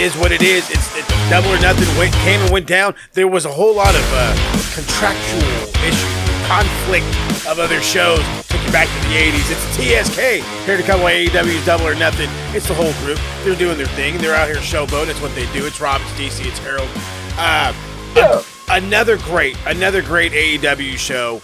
is what it is. It's Double or Nothing came and went down. There was a whole lot of contractual issues, conflict of other shows. Took you back to the 80s. It's TSK here to cover AEW's Double or Nothing. It's the whole group. They're doing their thing. They're out here showboating. It's what they do. It's Rob, it's DC, it's Harold. Another great AEW show.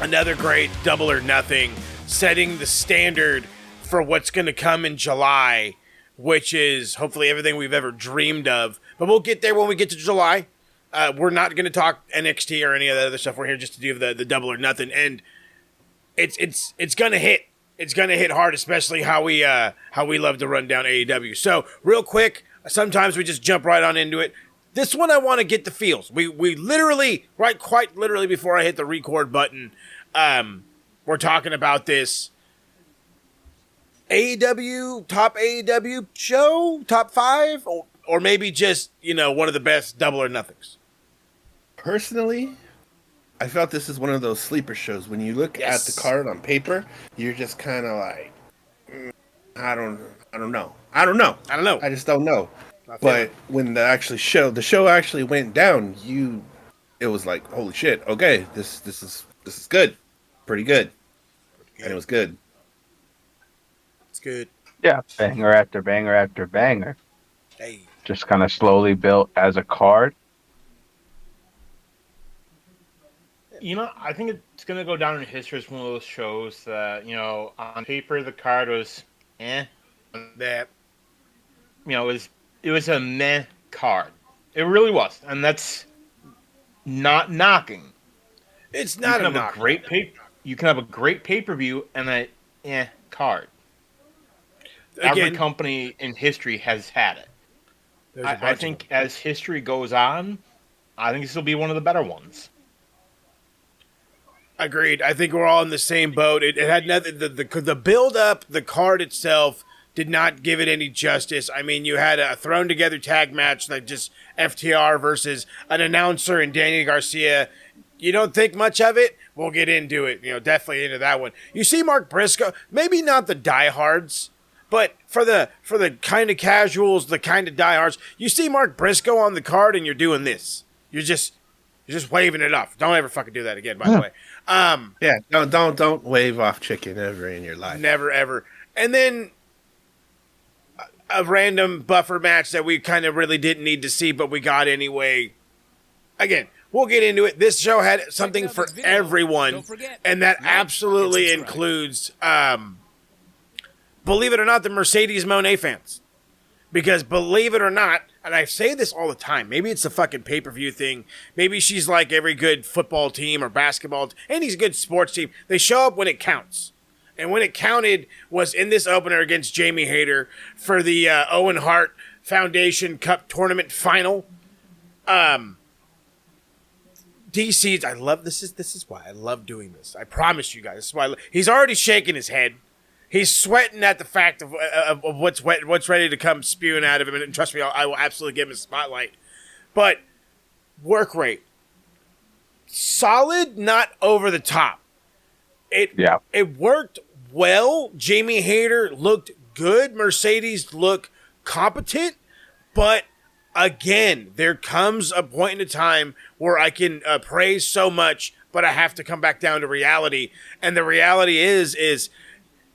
Another great Double or Nothing, setting the standard for what's going to come in July, which is hopefully everything we've ever dreamed of. But we'll get there when we get to July. We're not going to talk NXT or any of that other stuff. We're here just to do the Double or Nothing, and it's going to hit. It's going to hit hard, especially how we love to run down AEW. So real quick, sometimes we just jump right on into it. This one I want to get the feels. We literally, quite literally before I hit the record button, we're talking about this top AEW show, top 5, or maybe just, one of the best Double or Nothings. Personally, I felt this is one of those sleeper shows. When you look at the card on paper, you're just kind of like, I don't know. I just don't know. But when the show actually went down, it was like, holy shit, okay, this is good. Pretty good. And it was good. It's good. Yeah, banger after banger after banger. Hey. Just kind of slowly built as a card. I think it's going to go down in history as one of those shows that, on paper the card was That. It was a meh card. It really was. And that's not knocking. It's not a knock. You can have a great pay-per-view and a card. Again, every company in history has had it. I think as history goes on, I think this will be one of the better ones. Agreed. I think we're all in the same boat. It had nothing. The build up, the card itself did not give it any justice. I mean, you had a thrown together tag match like just FTR versus an announcer and Daniel Garcia. You don't think much of it? We'll get into it. Definitely into that one. You see Mark Briscoe, maybe not the diehards, but for the kind of casuals, the kind of diehards, you see Mark Briscoe on the card and you're doing this. You're just waving it off. Don't ever fucking do that again, by the way. Yeah, don't wave off chicken ever in your life. Never ever. And then a random buffer match that we kind of really didn't need to see, but we got anyway. Again, we'll get into it. This show had something for everyone, and that absolutely includes, believe it or not, the Mercedes Moné fans. Because believe it or not, and I say this all the time, maybe it's a fucking pay-per-view thing. Maybe she's like every good football team or basketball, any good sports team. They show up when it counts. And when it counted was in this opener against Jamie Hayter for the Owen Hart Foundation Cup Tournament Final. DC's, I love this. Is why I love doing this. I promise you guys. This is why he's already shaking his head. He's sweating at the fact of what's ready to come spewing out of him. And trust me, I will absolutely give him a spotlight. But work rate, solid, not over the top. It worked well. Jamie Hayter looked good. Mercedes looked competent. But again, there comes a point in time where I can praise so much, but I have to come back down to reality. And the reality is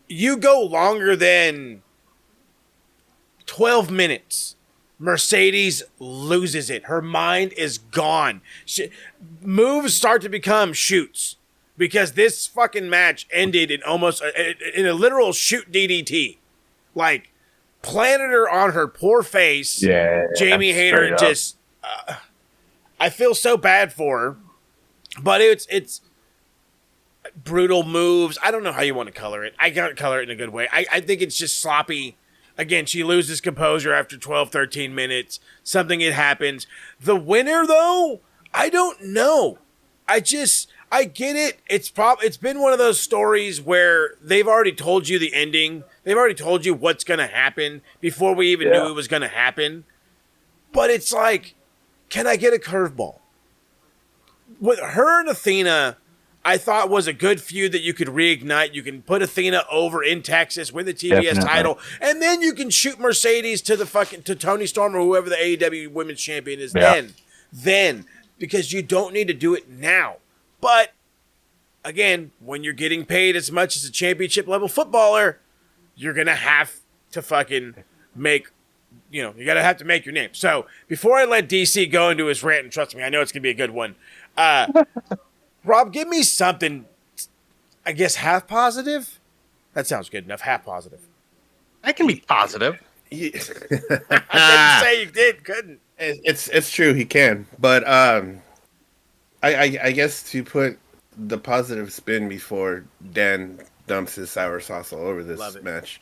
you go longer than 12 minutes, Mercedes loses it. Her mind is gone. Moves start to become shoots. Because this fucking match ended in in a literal shoot DDT. Like, planted her on her poor face. Yeah. Jamie Hayter just... I feel so bad for her. But it's brutal moves. I don't know how you want to color it. I can't color it in a good way. I think it's just sloppy. Again, she loses composure after 12, 13 minutes. Something happens. The winner, though, I don't know. I get it. It's been one of those stories where they've already told you the ending. They've already told you what's going to happen before we even knew it was going to happen. But it's like, can I get a curveball? With her and Athena, I thought was a good feud that you could reignite. You can put Athena over in Texas, win the TBS title, and then you can shoot Mercedes to Toni Storm or whoever the AEW Women's Champion is. Yeah. Then, because you don't need to do it now. But again, when you're getting paid as much as a championship level footballer, you're gonna have to fucking make. You gotta have to make your name. So before I let DC go into his rant, and trust me, I know it's gonna be a good one. Rob, give me something, I guess, half positive? That sounds good enough. Half positive. I can be positive. I didn't say you did, couldn't. It's true, he can. But I guess to put the positive spin before Dan dumps his sour sauce all over this match.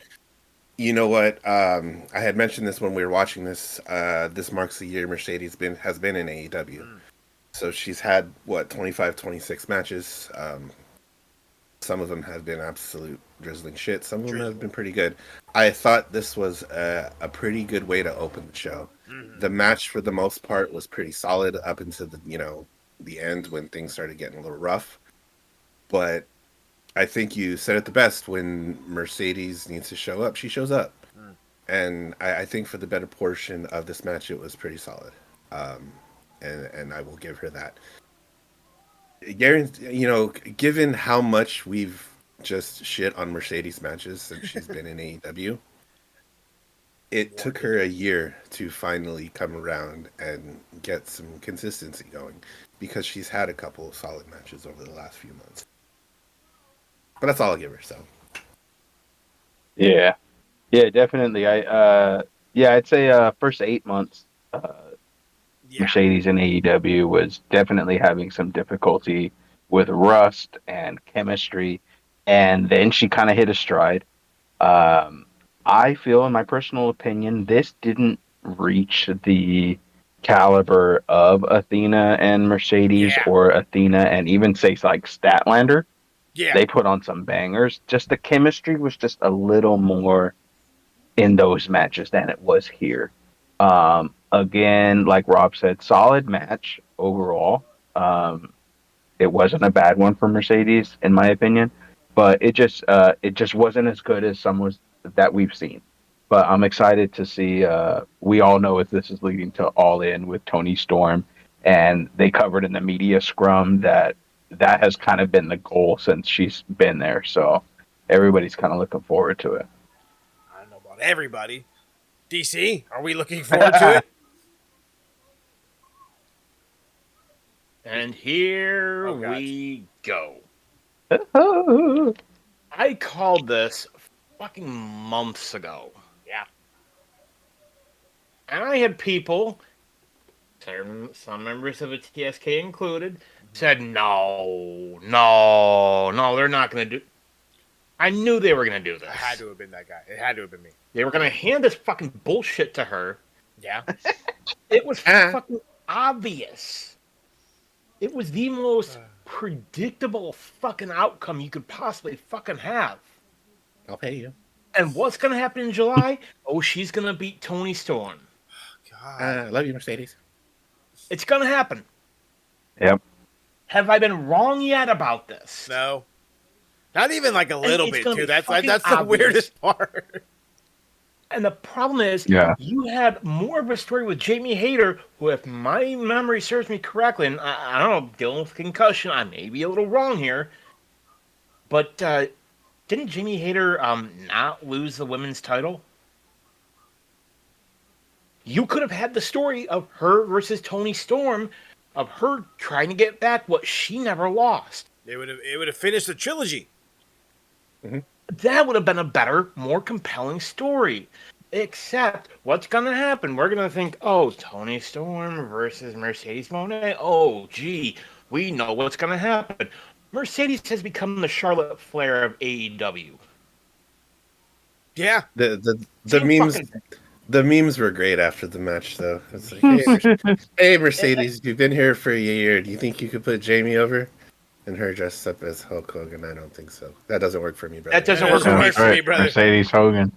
You know what? I had mentioned this when we were watching this. This marks the year Mercedes has been in AEW. So she's had, 25, 26 matches. Some of them have been absolute drizzling shit. Some of them have been pretty good. I thought this was a pretty good way to open the show. Mm-hmm. The match, for the most part, was pretty solid up until the end when things started getting a little rough. But I think you said it the best. When Mercedes needs to show up, she shows up. Mm. And I think for the better portion of this match, it was pretty solid. And I will give her that. Given how much we've just shit on Mercedes matches since she's been in AEW, it took her a year to finally come around and get some consistency going, because she's had a couple of solid matches over the last few months. But that's all I'll give her. So, yeah, definitely. I'd say first 8 months. Mercedes in AEW was definitely having some difficulty with rust and chemistry, and then she kind of hit a stride. I feel, in my personal opinion, this didn't reach the caliber of Athena and Mercedes, or Athena and even say like Statlander. Yeah, they put on some bangers. Just the chemistry was just a little more in those matches than it was here. Again, like Rob said, solid match overall. It wasn't a bad one for Mercedes, in my opinion, but it just wasn't as good as some that we've seen. But I'm excited to see. We all know if this is leading to All In with Toni Storm, and they covered in the media scrum that has kind of been the goal since she's been there. So everybody's kind of looking forward to it. I don't know about everybody. DC, are we looking forward to it? And here we go. I called this fucking months ago. Yeah. And I had people, some members of the TSK included, said, no, they're not going to do. I knew they were going to do this. It had to have been that guy. It had to have been me. They were going to hand this fucking bullshit to her. Yeah. It was fucking obvious. It was the most predictable fucking outcome you could possibly fucking have. I'll pay you. And what's going to happen in July? She's going to beat Toni Storm. God. Love you, Mercedes. It's going to happen. Yep. Have I been wrong yet about this? No. Not even like a little bit, too. That's the weirdest part. And the problem is, you had more of a story with Jamie Hayter, who, if my memory serves me correctly, and I don't know, dealing with concussion, I may be a little wrong here, but didn't Jamie Hayter not lose the women's title? You could have had the story of her versus Toni Storm, of her trying to get back what she never lost. It would have finished the trilogy. Mm-hmm. That would have been a better, more compelling story. Except, what's going to happen? We're going to think, Toni Storm versus Mercedes Moné. Oh, gee, we know what's going to happen. Mercedes has become the Charlotte Flair of AEW. Yeah. The memes were great after the match, though. It's like, hey, Mercedes, you've been here for a year. Do you think you could put Jamie over? And her dressed up as Hulk Hogan? I don't think so. That doesn't work for me, brother. That doesn't work for me, brother. Mercedes Hogan.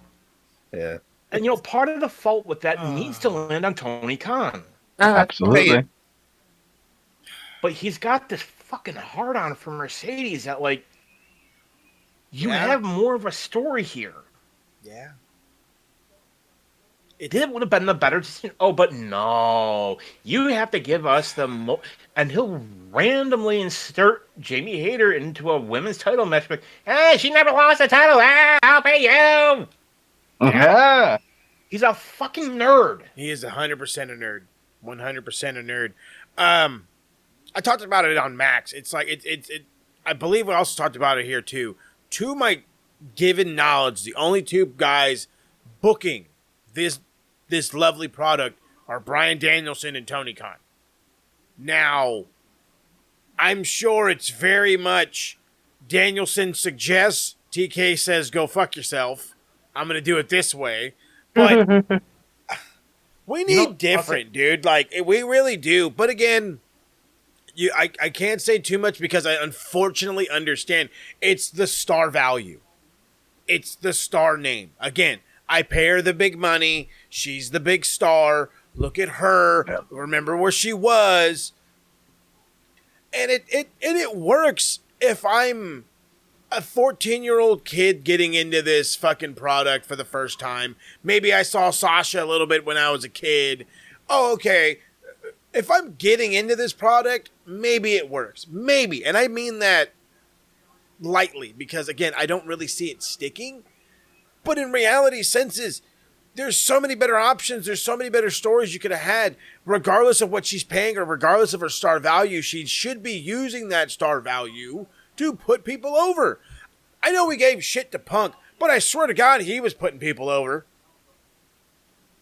Yeah. And, part of the fault with that needs to land on Tony Khan. Absolutely. But he's got this fucking hard on for Mercedes that, like, you have more of a story here. Yeah. It would have been the better decision. Oh, but no. You have to give us the and he'll randomly insert Jamie Hayter into a women's title match. Like, hey, she never lost a title. Ah, I'll pay you. Yeah. He's a fucking nerd. He is 100% a nerd. 100% a nerd. I talked about it on Max. It's like, I believe we also talked about it here too. To my given knowledge, the only two guys booking this lovely product are Bryan Danielson and Tony Khan. Now, I'm sure it's very much Danielson suggests, TK says, go fuck yourself. I'm going to do it this way. But we need different, dude. Like, we really do. But again, I can't say too much because I unfortunately understand it's the star value. It's the star name. Again, I pay her the big money. She's the big star. Look at her. Yep. Remember where she was. And it works if I'm a 14-year-old kid getting into this fucking product for the first time. Maybe I saw Sasha a little bit when I was a kid. Oh, okay. If I'm getting into this product, maybe it works. Maybe. And I mean that lightly because, again, I don't really see it sticking. But in reality senses, there's so many better options. There's so many better stories you could have had. Regardless of what she's paying or regardless of her star value, she should be using that star value to put people over. I know we gave shit to Punk, but I swear to God, he was putting people over.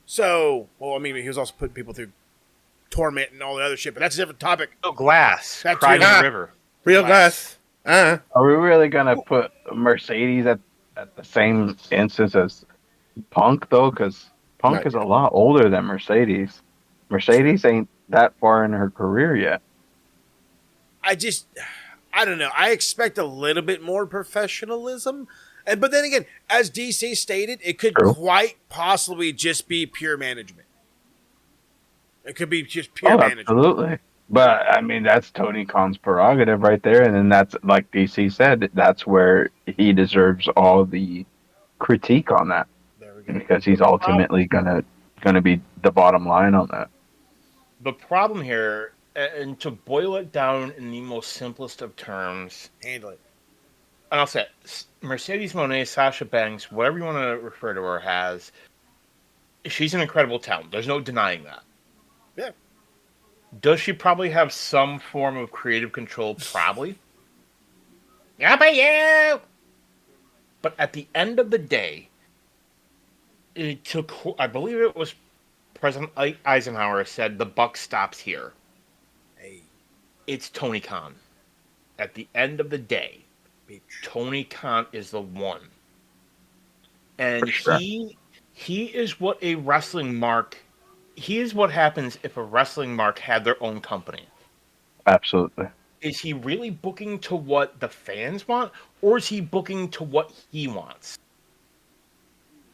So, well, I mean, he was also putting people through torment and all the other shit, but that's a different topic. Real glass. That's in the river. Real glass. Are we really going to put Mercedes at the same instance as Punk, though? Because Punk is a lot older than Mercedes. Mercedes ain't that far in her career yet. I don't know. I expect a little bit more professionalism. But then again, as DC stated, it could quite possibly just be pure management. It could be just pure management. Absolutely. But, I mean, that's Tony Khan's prerogative right there. And then that's, like DC said, that's where he deserves all the critique on that. There we go. Because he's ultimately gonna be the bottom line on that. The problem here, and to boil it down in the most simplest of terms, handle it. And I'll say it, Mercedes Moné, Sasha Banks, whatever you want to refer to her as, she's an incredible talent. There's no denying that. Yeah. Does she probably have some form of creative control? Probably. Yeah, but you. But at the end of the day, it took, I believe it was President Eisenhower said, the buck stops here. Hey. It's Tony Khan. At the end of the day, Tony Khan is the one. And he is what a wrestling mark, he is what happens if a wrestling mark had their own company. Absolutely. Is he really booking to what the fans want, or is he booking to what he wants?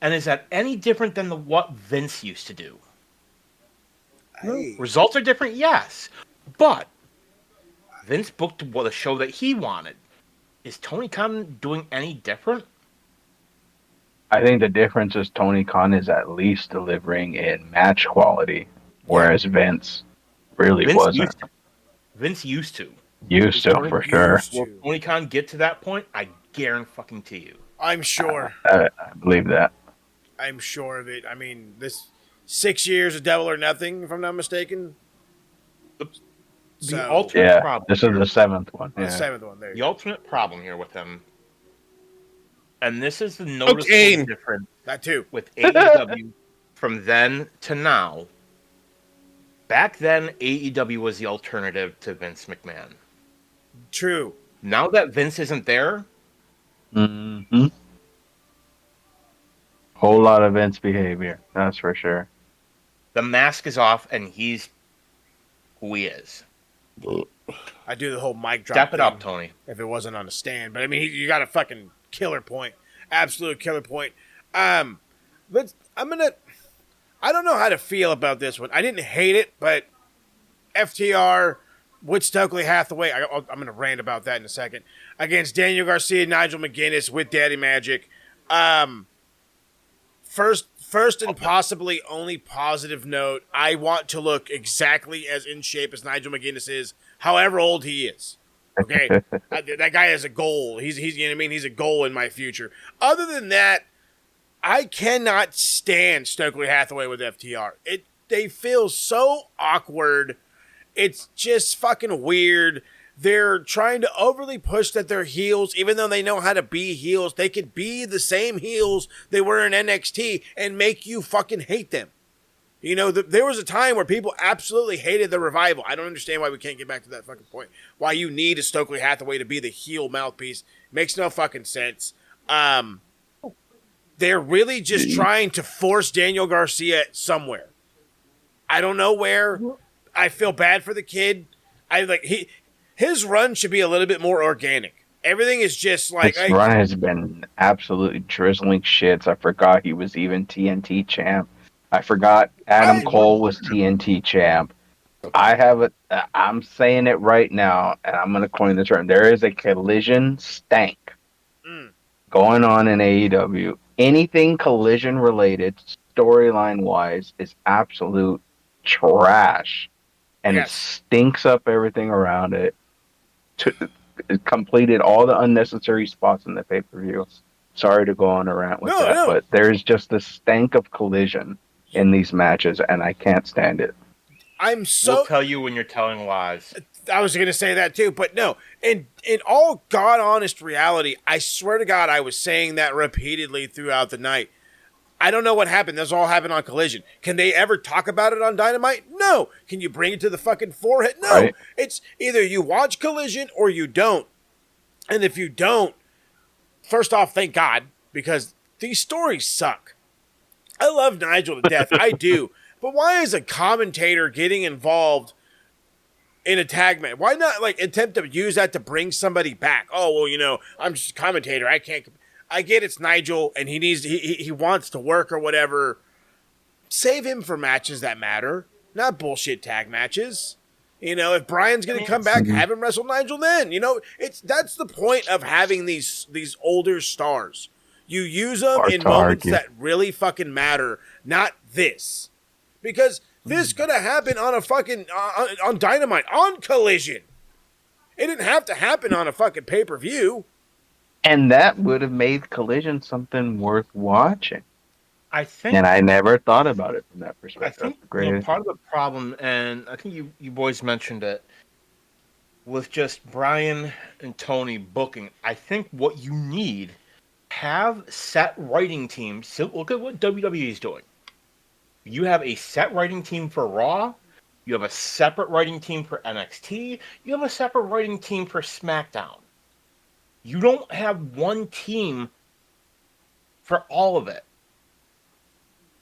And is that any different than what Vince used to do? Hey. Results are different, yes. But Vince booked the show that he wanted. Is Tony Khan doing any different? I think the difference is Tony Khan is at least delivering in match quality, whereas Vince really wasn't. Vince used to. Used to, for sure. Will Tony Khan get to that point? I guarantee you. I'm sure. I believe that. I'm sure of it. I mean, this 6 years of Double or Nothing, if I'm not mistaken. The ultimate problem. This is the seventh one. The seventh one. There. The ultimate problem here with him, and this is the noticeable difference. That too. With AEW from then to now. Back then, AEW was the alternative to Vince McMahon. True. Now that Vince isn't there, whole lot of Vince behavior. That's for sure. The mask is off, and he's who he is. I do the whole mic drop. Step it up, Tony. If it wasn't on a stand, but I mean, you got a fucking killer point, absolute killer point. I don't know how to feel about this one. I didn't hate it, but FTR, with Stokely Hathaway. I'm going to rant about that in a second. Against Daniel Garcia, Nigel McGuinness with Daddy Magic. First and possibly only positive note, I want to look exactly as in shape as Nigel McGuinness is, however old he is. Okay? That guy has a goal. He's you know what I mean? He's a goal in my future. Other than that, I cannot stand Stokely Hathaway with FTR. They feel so awkward. It's just fucking weird. They're trying to overly push that they're heels, even though they know how to be heels. They could be the same heels they were in NXT and make you fucking hate them. You know, there was a time where people absolutely hated the Revival. I don't understand why we can't get back to that fucking point. Why you need a Stokely Hathaway to be the heel mouthpiece. Makes no fucking sense. They're really just trying to force Daniel Garcia somewhere. I don't know where. I feel bad for the kid. His run should be a little bit more organic. Everything is just like... His run has been absolutely drizzling shits. I forgot he was even TNT champ. I forgot Adam Cole was TNT champ. I'm saying it right now, and I'm going to coin the term. There is a collision stank going on in AEW. Anything collision related, storyline wise, is absolute trash. And it stinks up everything around it. It completed all the unnecessary spots in the pay-per-view. Sorry to go on a rant with that, but there's just the stank of collision in these matches, and I can't stand it. We'll tell you when you're telling lies. I was going to say that too, but no. In all God-honest reality, I swear to God, I was saying that repeatedly throughout the night. I don't know what happened. This all happened on Collision. Can they ever talk about it on Dynamite? No. Can you bring it to the fucking forehead? No. Right. It's either you watch Collision or you don't. And if you don't, first off, thank God, because these stories suck. I love Nigel to death. I do. But why is a commentator getting involved in a tag match? Why not attempt to use that to bring somebody back? Oh, well, I'm just a commentator. I can't... I get it's Nigel and he wants to work or whatever. Save him for matches that matter, not bullshit tag matches. If Brian's going to come back, have him wrestle Nigel then. That's the point of having these older stars. You use them in moments that really fucking matter, not this. Because this could have happened on a fucking on Dynamite, on Collision. It didn't have to happen on a fucking pay-per-view. And that would have made Collision something worth watching. I think, and I never thought about it from that perspective. I think part of the problem, and I think you boys mentioned it, with just Brian and Toni booking, I think what you need, have set writing teams. So look at what WWE is doing. You have a set writing team for Raw. You have a separate writing team for NXT. You have a separate writing team for SmackDown. You don't have one team for all of it.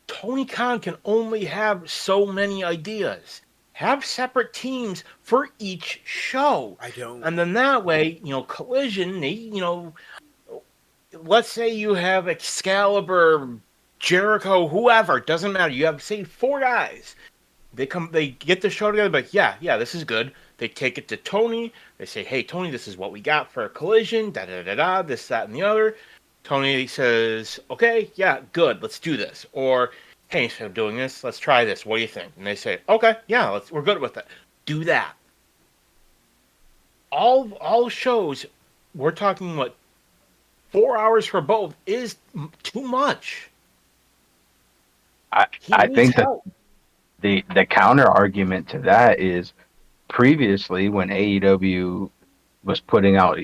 Tony Khan can only have so many ideas. Have separate teams for each show. I don't. And then that way, Collision, let's say you have Excalibur, Jericho, whoever, doesn't matter. You have, say, 4 guys. They get the show together, but yeah, this is good. They take it to Tony. They say, hey, Tony, this is what we got for a Collision, da-da-da-da, this, that, and the other. Tony says, okay, yeah, good, let's do this. Or, hey, instead of doing this, let's try this. What do you think? And they say, okay, yeah, we're good with it. Do that. All shows, we're talking, 4 hours for both is too much. I think that the counter argument to that is previously when AEW was putting out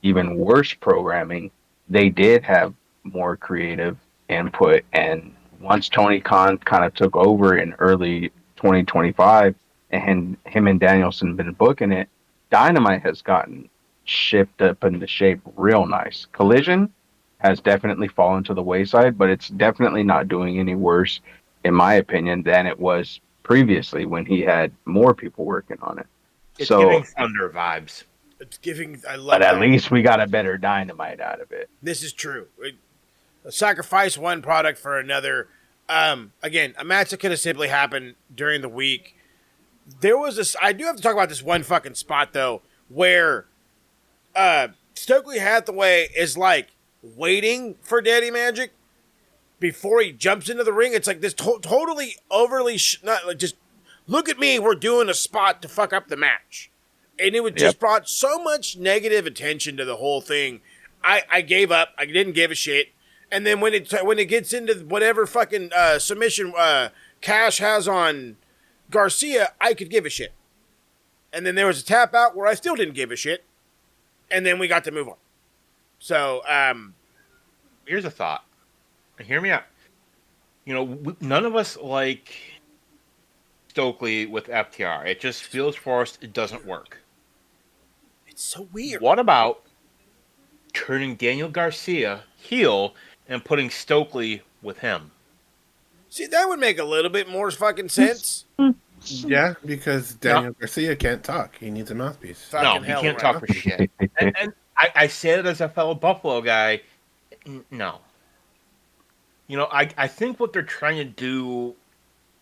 even worse programming, they did have more creative input. And once Tony Khan kind of took over in early 2025 and him and Danielson been booking it, Dynamite has gotten shipped up into shape real nice. Collision has definitely fallen to the wayside, but it's definitely not doing any worse, in my opinion, than it was previously when he had more people working on it. It's giving Thunder vibes. It's giving. I love. But at least we got a better Dynamite out of it. This is true. Sacrifice one product for another. Again, a match that could have simply happened during the week. there was this. I do have to talk about this one fucking spot though, where Stokely Hathaway is like waiting for Daddy Magic before he jumps into the ring. It's like this totally overly not like just look at me. We're doing a spot to fuck up the match, and it would just brought so much negative attention to the whole thing. I gave up. I didn't give a shit. And then when it gets into whatever fucking submission Cash has on Garcia, I could give a shit. And then there was a tap out where I still didn't give a shit. And then we got to move on. So, here's a thought. Hear me out. None of us like Stokely with FTR. It just feels forced. It doesn't work. It's so weird. What about turning Daniel Garcia heel and putting Stokely with him? See, that would make a little bit more fucking sense. Yeah, because Daniel Garcia can't talk. He needs a mouthpiece. No, he can't talk for shit. And I say it as a fellow Buffalo guy. No. I think what they're trying to do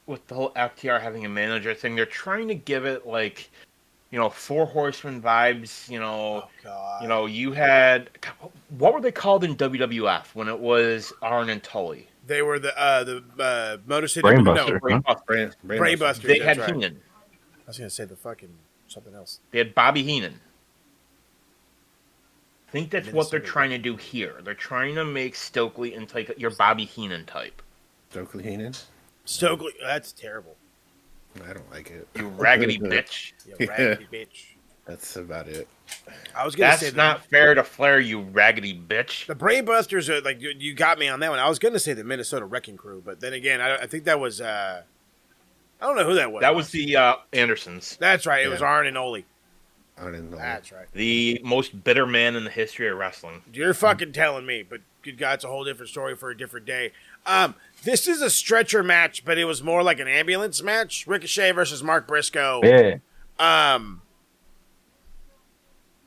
with the whole FTR having a manager thing, they're trying to give it like, Four Horsemen vibes. Oh, God. You had, what were they called in WWF when it was Arn and Tully? They were the Motor City Brainbuster. Brainbuster. They had Heenan. I was gonna say the fucking something else. They had Bobby Heenan. I think that's what they're trying to do here. They're trying to make Stokely into like your Bobby Heenan type. Stokely Heenan? Stokely, that's terrible. I don't like it. You raggedy bitch. You raggedy bitch. That's about it. I was gonna say that's not fair to Flair, you raggedy bitch. The Brainbusters are like you got me on that one. I was gonna say the Minnesota Wrecking Crew, but then again, I think that was I don't know who that was. That was the Andersons. That's right. It was Arn and Ole. Arn and Ole. That's right. The most bitter man in the history of wrestling. You're fucking telling me, but good God, it's a whole different story for a different day. This is a stretcher match, but it was more like an ambulance match. Ricochet versus Mark Briscoe. Yeah.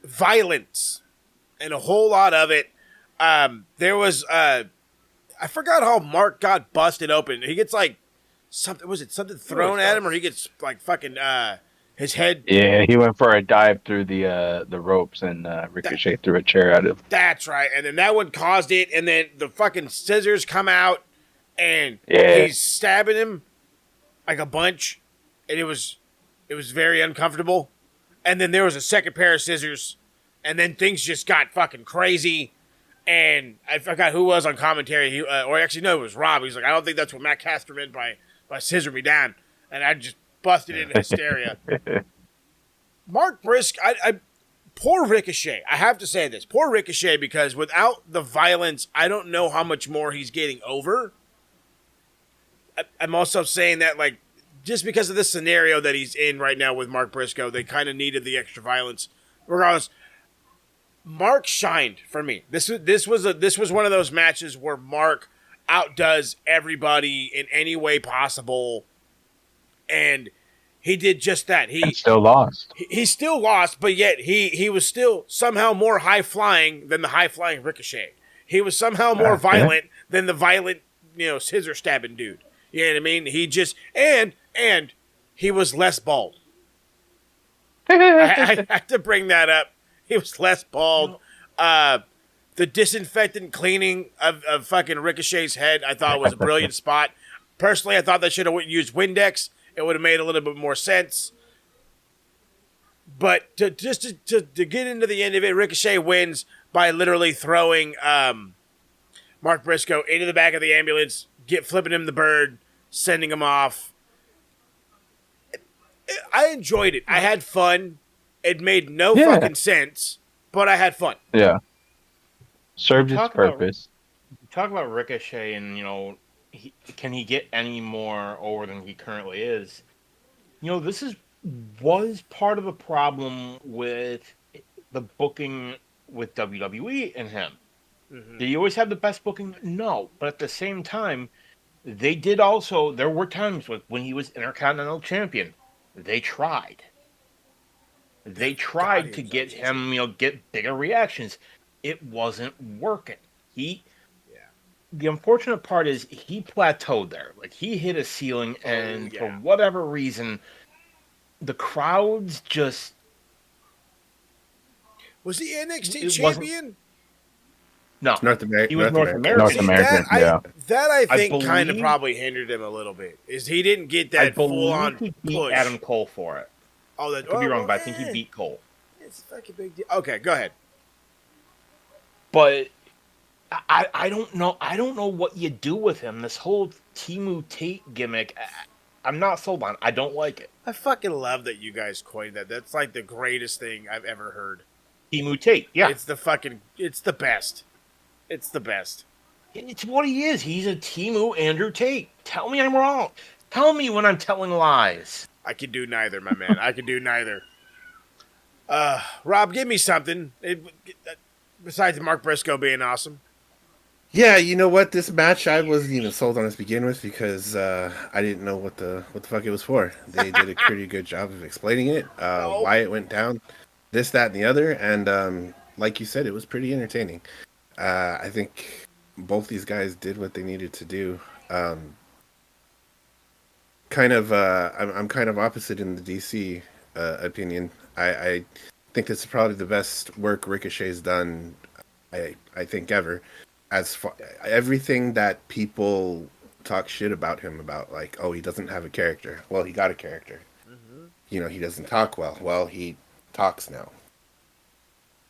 Violence and a whole lot of it. There was I forgot how Mark got busted open. He gets like something thrown at him, or he gets like fucking his head. Yeah, he went for a dive through the ropes, and Ricochet threw a chair at him. That's right, and then that one caused it, and then the fucking scissors come out, and he's stabbing him like a bunch, and it was very uncomfortable. And then there was a second pair of scissors, and then things just got fucking crazy. And I forgot who was on commentary. It was Rob. He's like, I don't think that's what Matt Castor meant by scissor me down. And I just busted into hysteria. Mark Briscoe, poor Ricochet. I have to say this. Poor Ricochet, because without the violence, I don't know how much more he's getting over. I'm also saying that, like, just because of this scenario that he's in right now with Mark Briscoe, they kind of needed the extra violence. Regardless, Mark shined for me. This was one of those matches where Mark outdoes everybody in any way possible, and he did just that. He still lost. He still lost, but yet he was still somehow more high flying than the high flying Ricochet. He was somehow more violent than the violent, scissor stabbing dude. You know what I mean? He just and he was less bald. I have to bring that up. He was less bald. The disinfectant cleaning of fucking Ricochet's head, I thought was a brilliant spot. Personally, I thought they should have used Windex. It would have made a little bit more sense. But to get into the end of it, Ricochet wins by literally throwing Mark Briscoe into the back of the ambulance, flipping him the bird, sending him off. I enjoyed it. I had fun. It made no fucking sense, but I had fun. Yeah. Served its purpose. Talk about Ricochet and, can he get any more over than he currently is? This was part of the problem with the booking with WWE and him. Mm-hmm. Did he always have the best booking? No. But at the same time, there were times when he was Intercontinental Champion. They tried. They tried to get him, get bigger reactions. It wasn't working. The unfortunate part is he plateaued there. Like, he hit a ceiling, and for whatever reason, the crowds just... Was he NXT champion? No. North American. He was North American. North American, That I think believe, kind of probably hindered him a little bit. Is he didn't get that full-on he beat push. Adam Cole for it. Oh, that could be wrong, but I think he beat Cole. It's a fucking big deal. Okay, go ahead. But I don't know. I don't know what you do with him. This whole Timu Tate gimmick, I'm not sold on. I don't like it. I fucking love that you guys coined that. That's like the greatest thing I've ever heard. Timu Tate, yeah. It's the best. It's the best. It's what he is. He's a Timu Andrew Tate. Tell me I'm wrong. Tell me when I'm telling lies. I can do neither, my man. I can do neither. Rob, give me something. Besides Mark Briscoe being awesome. Yeah, you know what? This match I wasn't even sold on to begin with because I didn't know what the fuck it was for. They did a pretty good job of explaining it, why it went down, this, that, and the other, and like you said, it was pretty entertaining. I think both these guys did what they needed to do. I'm kind of opposite in the DC opinion. I think this is probably the best work Ricochet's done. I think ever. As far everything that people talk shit about him about, like, oh, he doesn't have a character. Well, he got a character. Mm-hmm. You know, he doesn't talk well. Well, he talks now.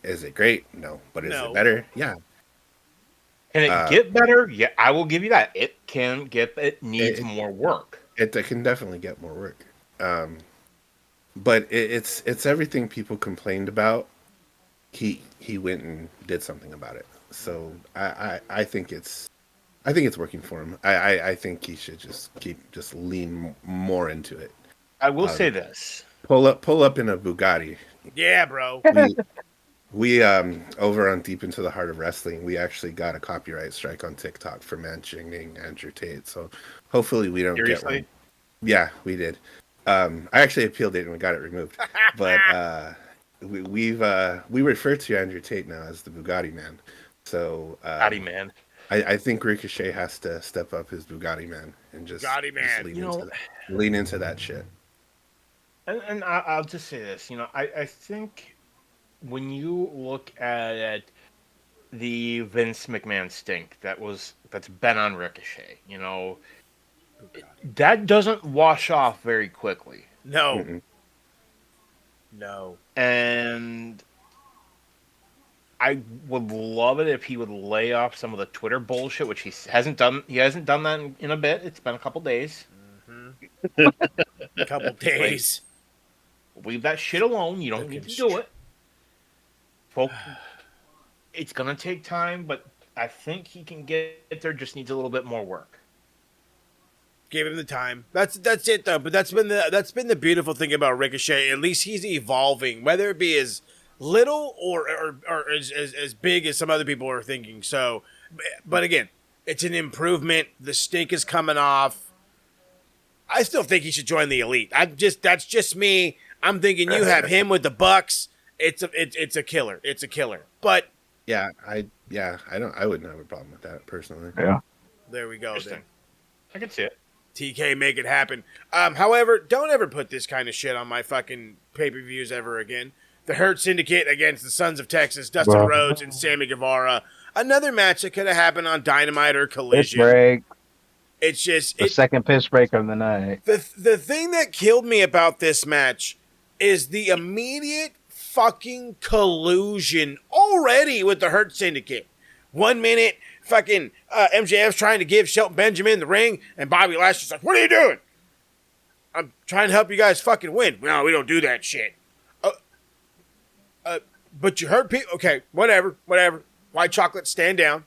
Is it great? No. But is it better? Yeah. Can it get better? Yeah, I will give you that. It can get. It needs more work. It can definitely get more work. But it's everything people complained about. He went and did something about it. So I think it's working for him. I think he should just lean more into it. I will say this: pull up in a Bugatti. Yeah, bro. We over on Deep Into the Heart of Wrestling, we actually got a copyright strike on TikTok for mentioning Andrew Tate. So hopefully we don't get one. Yeah, we did. I actually appealed it and we got it removed. But we refer to Andrew Tate now as the Bugatti Man. So Bugatti Man. I think Ricochet has to step up his Bugatti Man and just lean into that shit. And I'll just say this, I think when you look at the Vince McMahon stink that's been on Ricochet, that doesn't wash off very quickly. No. Mm-mm. No. And I would love it if he would lay off some of the Twitter bullshit, which he hasn't done. He hasn't done that in a bit. It's been a couple days. Mm-hmm. A couple days. Leave that shit alone. You don't need to do it. Folks, it's gonna take time, but I think he can get there. Just needs a little bit more work. Give him the time. That's it though. But that's been the beautiful thing about Ricochet. At least he's evolving, whether it be as little or as big as some other people are thinking. So, but again, it's an improvement. The stink is coming off. I still think he should join the Elite. That's just me. I'm thinking you have him with the Bucks. It's a killer. It's a killer. But I wouldn't have a problem with that personally. Yeah. There we go. Then I can see it. TK, make it happen. However, don't ever put this kind of shit on my fucking pay-per-views ever again. The Hurt Syndicate against the Sons of Texas, Dustin Rhodes and Sammy Guevara. Another match that could have happened on Dynamite or Collision. Piss break. It's just the second piss break of the night. The thing that killed me about this match is the immediate fucking collusion already with the Hurt Syndicate. 1 minute, fucking MJF's trying to give Shelton Benjamin the ring, and Bobby Lashley's like, "What are you doing?" "I'm trying to help you guys fucking win." "No, we don't do that shit." But you hurt people. Okay, whatever. White chocolate, stand down.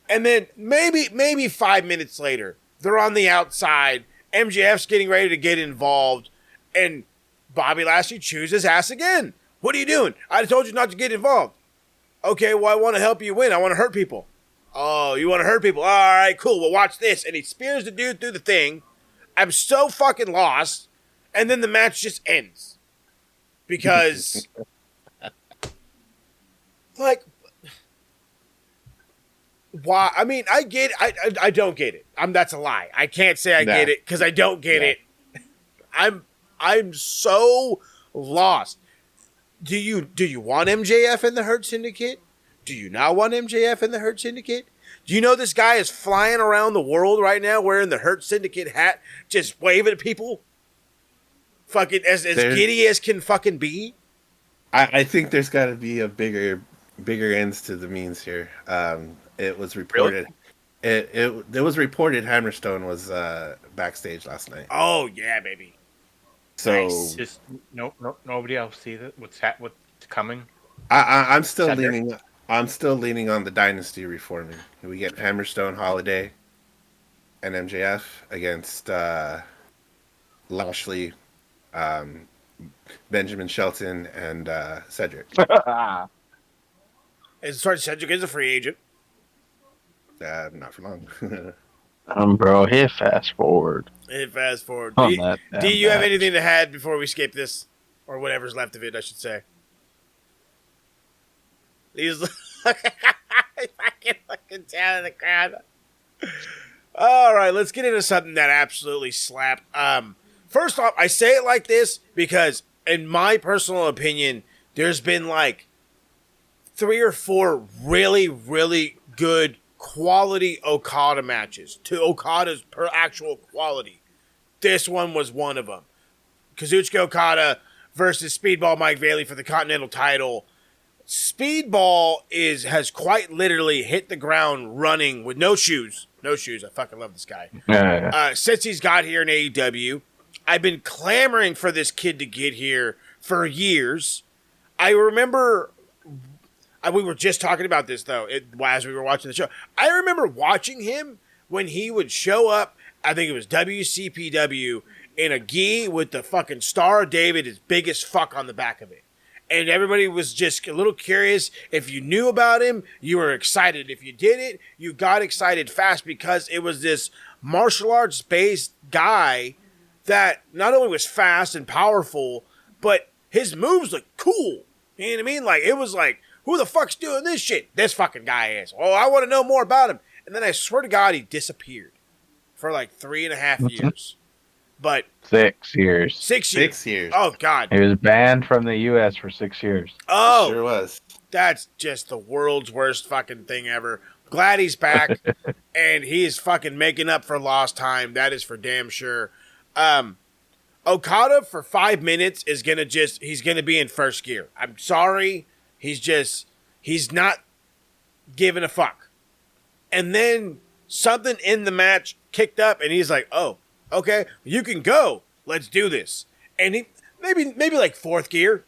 And then maybe 5 minutes later, they're on the outside. MJF's getting ready to get involved, and Bobby Lashley chews his ass again. "What are you doing? I told you not to get involved." "Okay, well, I want to help you win. I want to hurt people." "Oh, you want to hurt people? All right, cool. Well, watch this." And he spears the dude through the thing. I'm so fucking lost. And then the match just ends. Because, like, why? I mean, I get it. I don't get it. That's a lie. I can't say I get it because I don't get it. I'm I'm so lost. Do you want MJF in the Hurt Syndicate? Do you not want MJF in the Hurt Syndicate? Do you know this guy is flying around the world right now wearing the Hurt Syndicate hat, just waving at people? Fucking as giddy as can fucking be? I think there's got to be a bigger ends to the means here. It was reported. Really? It was reported Hammerstone was backstage last night. Oh yeah, baby. So nice. Just nobody else see that. What's coming? I'm still leaning. I'm still leaning on the dynasty reforming. We get Hammerstone, Holiday, and MJF against Lashley, Benjamin Shelton, and Cedric. Cedric is a free agent. Not for long. Bro, hit fast forward. Hit fast forward. Do you have anything to add before we skip this? Or whatever's left of it, I should say. He's fucking looking down in the crowd. All right, let's get into something that absolutely slapped. First off, I say it like this because, in my personal opinion, there's been like 3 or 4 really, really good quality Okada matches to Okada's actual quality. This one was one of them. Kazuchika Okada versus Speedball Mike Bailey for the Continental title. Speedball has quite literally hit the ground running with no shoes. No shoes. I fucking love this guy. Since he's got here in AEW, I've been clamoring for this kid to get here for years. I remember, we were just talking about this though, as we were watching the show. I remember watching him when he would show up, I think it was WCPW, in a gi with the fucking Star of David as big as fuck on the back of it. And everybody was just a little curious. If you knew about him, you were excited. If you didn't, you got excited fast because it was this martial arts-based guy that not only was fast and powerful, but his moves looked cool. You know what I mean? Like, it was like, who the fuck's doing this shit? This fucking guy is. Oh, I want to know more about him. And then I swear to God, he disappeared for like 3.5 years. But 6 years. 6 years. 6 years. Oh, God. He was banned from the U.S. for 6 years. Oh. Sure was. That's just the world's worst fucking thing ever. Glad he's back. And he's fucking making up for lost time. That is for damn sure. Okada for 5 minutes is going to he's going to be in first gear. I'm sorry. He's not giving a fuck. And then something in the match kicked up and he's like, oh, okay, you can go. Let's do this. And he maybe like fourth gear,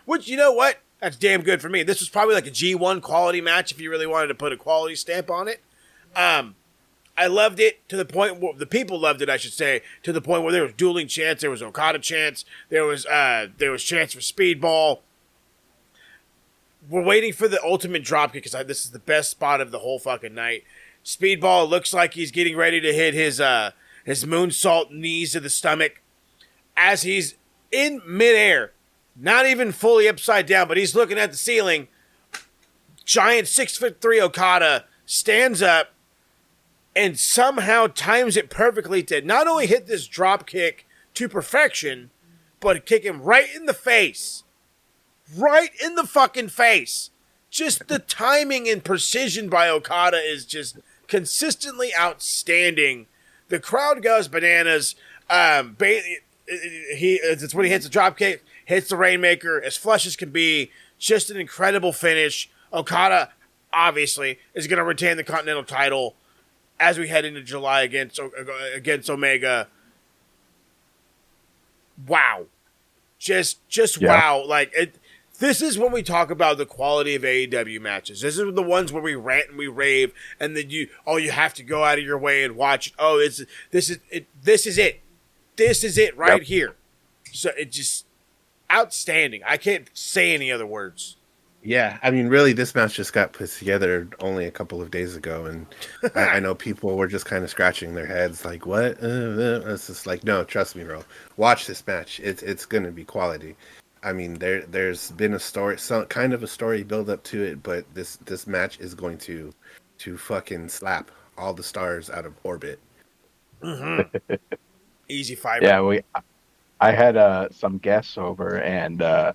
which, you know what? That's damn good for me. This was probably like a G1 quality match if you really wanted to put a quality stamp on it. I loved it to the point where the people loved it, I should say, to the point where there was dueling chants, there was Okada chants, there was chants for Speedball. We're waiting for the ultimate dropkick because this is the best spot of the whole fucking night. Speedball looks like he's getting ready to hit his moonsault knees to the stomach as he's in midair, not even fully upside down, but he's looking at the ceiling. Giant 6'3" Okada stands up and somehow times it perfectly to not only hit this drop kick to perfection, but kick him right in the face. Right in the fucking face. Just the timing and precision by Okada is just consistently outstanding. The crowd goes bananas. It's when he hits the drop kick, hits the Rainmaker as flush as can be. Just an incredible finish. Okada, obviously, is going to retain the Continental title as we head into July against Omega. Wow. Just wow. Like, this is when we talk about the quality of AEW matches. This is the ones where we rant and we rave, and then you have to go out of your way and watch it. Oh, this is it. This is it right here. So it's just outstanding. I can't say any other words. Yeah, I mean, really, this match just got put together only a couple of days ago, and I know people were just kind of scratching their heads, like, "What?" It's just like, no, trust me, bro. Watch this match. It's gonna be quality. I mean, there's been a story, some kind of a story build up to it, but this match is going to fucking slap all the stars out of orbit. Mm-hmm. Easy fiber. Yeah, I had some guests over, and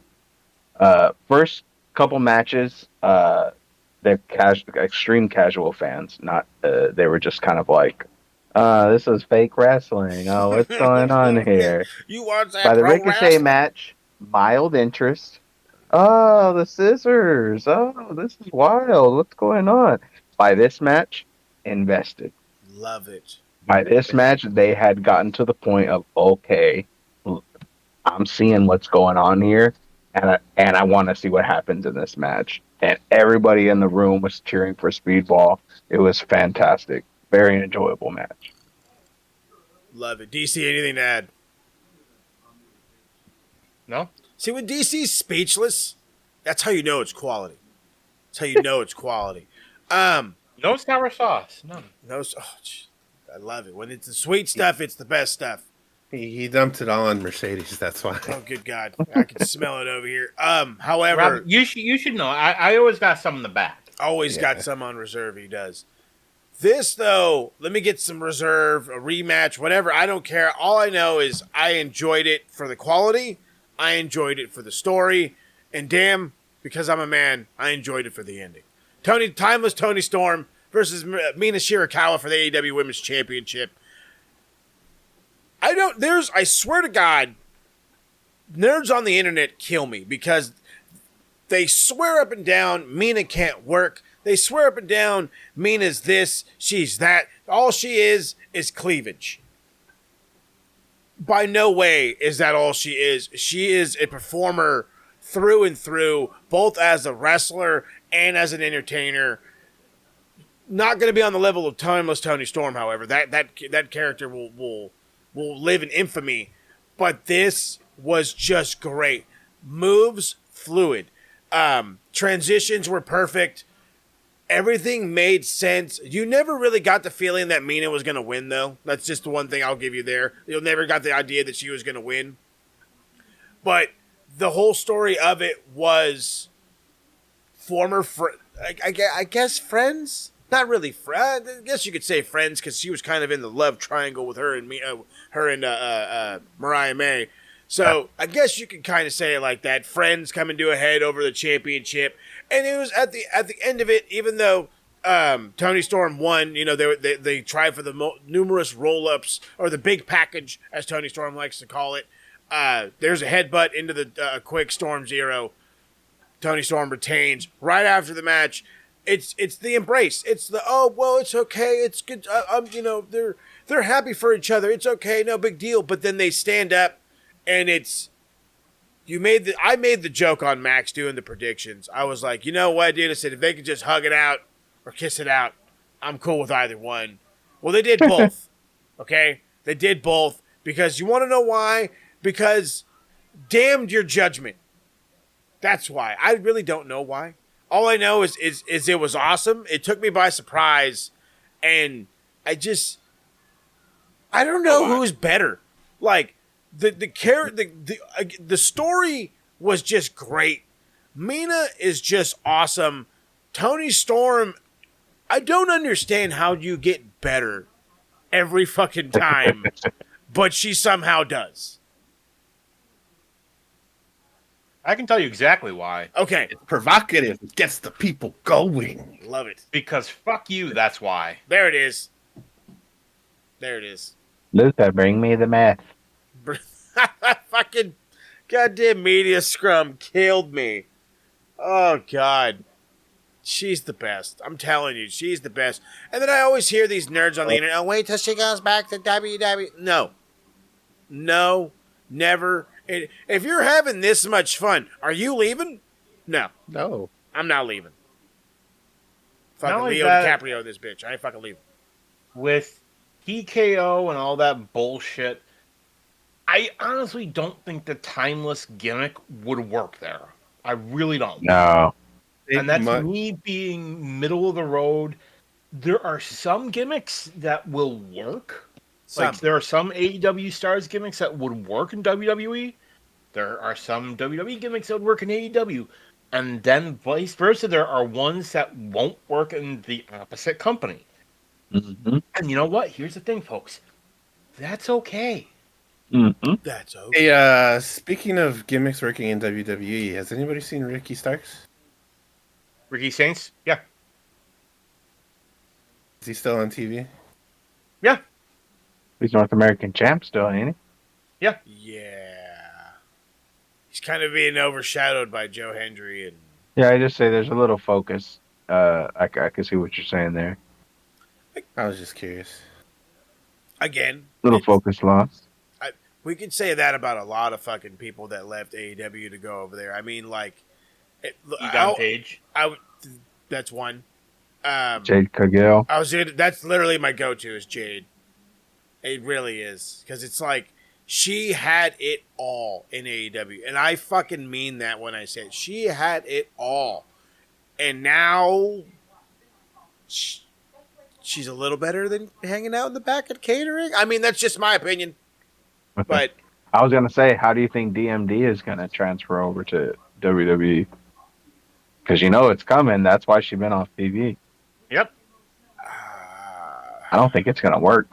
first couple matches, they're extreme casual fans. Not they were just kind of like, this is fake wrestling. Oh, what's going on here? You watch that By the pro Ricochet wrestling? match, mild interest. Oh, the scissors. Oh, this is wild. What's going on? By this match, invested. Love it. By this match, they had gotten to the point of, okay, I'm seeing what's going on here, and I want to see what happens in this match. And everybody in the room was cheering for Speedball. It was fantastic. Very enjoyable match. Love it. DC, anything to add? No? See, when DC's speechless, that's how you know it's quality. That's how you know it's quality. No sour sauce. None. No, I love it. When it's the sweet stuff, it's the best stuff. He dumped it all on Mercedes. That's why. Oh, good God. I can smell it over here. However, Rob, you should know. I always got some in the back. Always got some on reserve, he does. This, though, let me get some reserve, a rematch, whatever. I don't care. All I know is I enjoyed it for the quality. I enjoyed it for the story. And damn, because I'm a man, I enjoyed it for the ending. Timeless Toni Storm versus Mina Shirakawa for the AEW Women's Championship. I swear to God, nerds on the internet kill me because they swear up and down Mina can't work. They swear up and down Mina's this, she's that. All she is cleavage. By no way is that all she is. She is a performer through and through, both as a wrestler and as an entertainer. Not going to be on the level of Timeless Toni Storm, however. That character will live in infamy. But this was just great. Moves, fluid. Transitions were perfect. Everything made sense. You never really got the feeling that Mina was going to win, though. That's just the one thing I'll give you there. You never got the idea that she was going to win. But the whole story of it was former, I guess, friends? Not really friends. I guess you could say friends because she was kind of in the love triangle with her and me, Mariah May. So I guess you could kind of say it like that. Friends coming to a head over the championship. And it was at the end of it, even though Toni Storm won, you know, they tried for the numerous roll-ups, or the big package, as Toni Storm likes to call it. There's a headbutt into the quick Storm Zero. Toni Storm retains. Right after the match, it's the embrace. It's the, oh, well, it's okay. It's good. You know, they're happy for each other. It's okay. No big deal. But then they stand up, and it's, I made the joke on Max doing the predictions. I was like, you know what, dude? I said, if they could just hug it out or kiss it out, I'm cool with either one. Well, they did both. Okay? They did both. Because you want to know why? Because damned your judgment. That's why. I really don't know why. All I know is it was awesome. It took me by surprise. And I don't know who's better. Like, the story was just great. Mina is just awesome. Toni Storm, I don't understand how you get better every fucking time, but she somehow does. I can tell you exactly why. Okay. It's provocative. It gets the people going. Love it. Because fuck you, that's why. There it is. There it is. Luca, bring me the meth. Fucking goddamn media scrum killed me. Oh, God. She's the best. I'm telling you, she's the best. And then I always hear these nerds on the internet, oh, wait till she goes back to WWE. No. No. Never. If you're having this much fun, are you leaving? No. No. I'm not leaving. Fucking Not Leo DiCaprio, this bitch. I ain't fucking leaving. With TKO and all that bullshit, I honestly don't think the timeless gimmick would work there. I really don't. No. And that's me being middle of the road. There are some gimmicks that will work. Like, there are some AEW stars gimmicks that would work in WWE. There are some WWE gimmicks that would work in AEW. And then vice versa, there are ones that won't work in the opposite company. Mm-hmm. And you know what? Here's the thing, folks. That's okay. Mm-hmm. That's okay. Hey, speaking of gimmicks working in WWE, has anybody seen Ricky Starks? Ricky Saints? Yeah. Is he still on TV? Yeah. He's North American champ still, ain't he? Yeah. Yeah. He's kind of being overshadowed by Joe Hendry and. Yeah, I just say there's a little focus. I can see what you're saying there. I was just curious. Again, Little focus loss. We could say that about a lot of fucking people that left AEW to go over there. I mean, like, Egon Page. That's one. Jade Cargill. That's literally my go-to is Jade. It really is, because it's like she had it all in AEW, and I fucking mean that when I say it. She had it all, and now she's a little better than hanging out in the back at catering. I mean, that's just my opinion. But I was gonna say, how do you think DMD is gonna transfer over to WWE? Because you know it's coming. That's why she's been off TV. Yep. I don't think it's gonna work.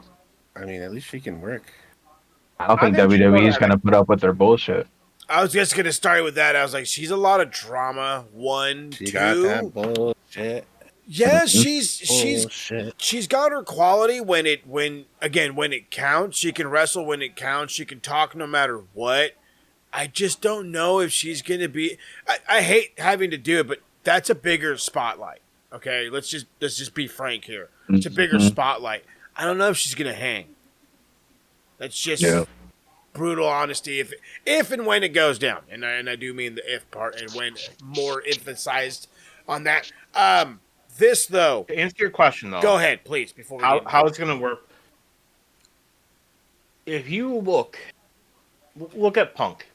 I mean, at least she can work. I don't think WWE is gonna put up with their bullshit. I was just gonna start with that. I was like, she's a lot of drama. She got that bullshit. Yeah, she's got her quality when it counts. She can wrestle when it counts. She can talk no matter what. I just don't know if she's gonna be. I hate having to do it, but that's a bigger spotlight. Okay, let's just be frank here. It's a bigger spotlight. I don't know if she's gonna hang. That's just brutal honesty. If and when it goes down, and I do mean the if part, and when more emphasized on that. This, though... To answer your question, though... Go ahead, please, before we how it's going to work. If you look at Punk.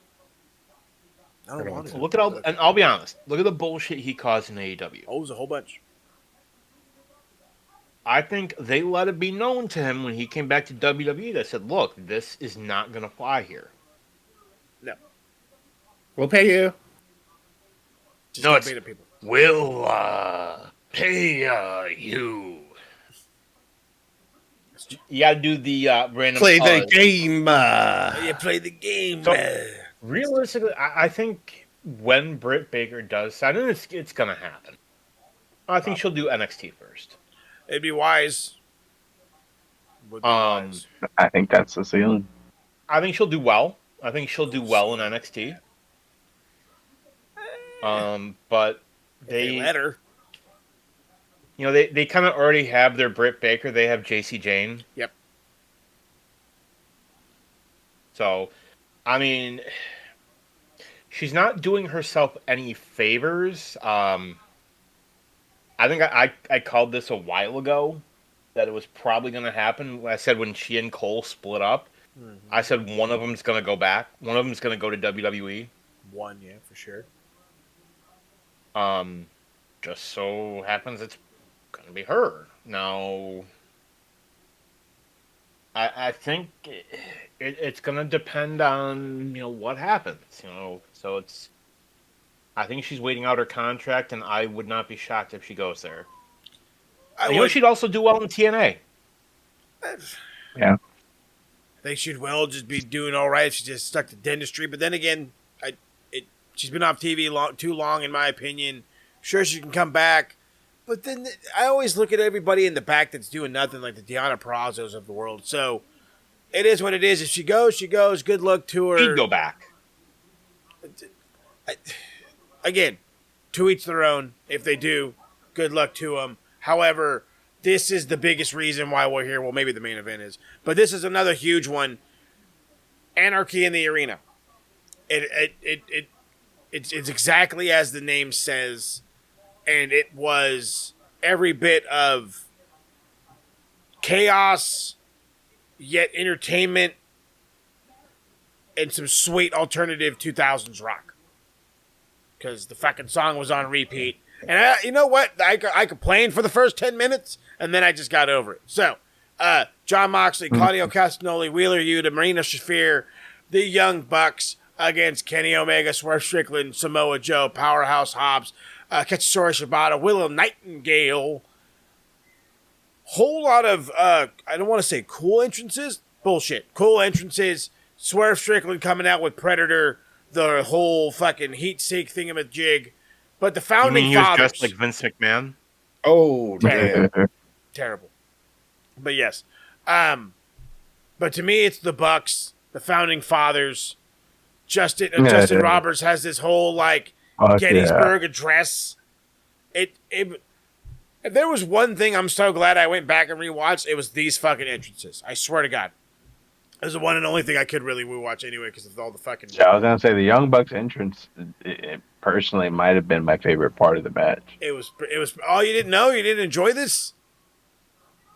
I don't want to. Look at all... And I'll be honest. Look at the bullshit he caused in AEW. Oh, it was a whole bunch. I think they let it be known to him when he came back to WWE that said, look, this is not going to fly here. No. We'll pay you. Just no, it's... pay the people. We'll, Hey, you. You gotta do the random. Play the game. You play the game. So, realistically, I think when Britt Baker does sign, and it's gonna happen. I think she'll do NXT first. It'd be wise. I think that's the ceiling. I think she'll do well. I think she'll do well in NXT. But they let her. You know, they kind of already have their Britt Baker. They have JC Jane. Yep. So, I mean, she's not doing herself any favors. I think I called this a while ago that it was probably going to happen. I said when she and Cole split up, I said one of them's going to go back. One of them's going to go to WWE. One, yeah, for sure. Just so happens it's going to be her. Now, I think it's going to depend on, what happens, So I think she's waiting out her contract, and I would not be shocked if she goes there. She'd also do well in TNA. Yeah. I think she'd just be doing all right if she just stuck to dentistry. But then again, she's been off TV too long, in my opinion. Sure, she can come back. But then I always look at everybody in the back that's doing nothing, like the Deonna Purrazos of the world. So it is what it is. If she goes, she goes. Good luck to her. She'd go back. Again, to each their own. If they do, good luck to them. However, this is the biggest reason why we're here. Well, maybe the main event is. But this is another huge one. Anarchy in the arena. It's exactly as the name says. And it was every bit of chaos, yet entertainment, and some sweet alternative 2000s rock. Because the fucking song was on repeat. And you know what? I complained for the first 10 minutes, and then I just got over it. So, Jon Moxley, Claudio Castagnoli, Wheeler Yuta, Marina Shafir, the Young Bucks against Kenny Omega, Swerve Strickland, Samoa Joe, Powerhouse Hobbs, Katsuyori Shibata, Willow Nightingale. Whole lot of, I don't want to say cool entrances. Bullshit. Cool entrances. Swerve Strickland coming out with Predator, the whole fucking heat seek thingamajig. But the founding he fathers. was just like Vince McMahon? Oh, damn. Terrible. But yes. But to me, it's the Bucks, the founding fathers. Justin Roberts has this whole Gettysburg Address. If there was one thing I'm so glad I went back and rewatched, it was these fucking entrances. I swear to God. It was the one and only thing I could really rewatch anyway because of all the fucking... Yeah, I was going to say the Young Bucks entrance, it personally might have been my favorite part of the match. It was. Oh, you didn't know? You didn't enjoy this?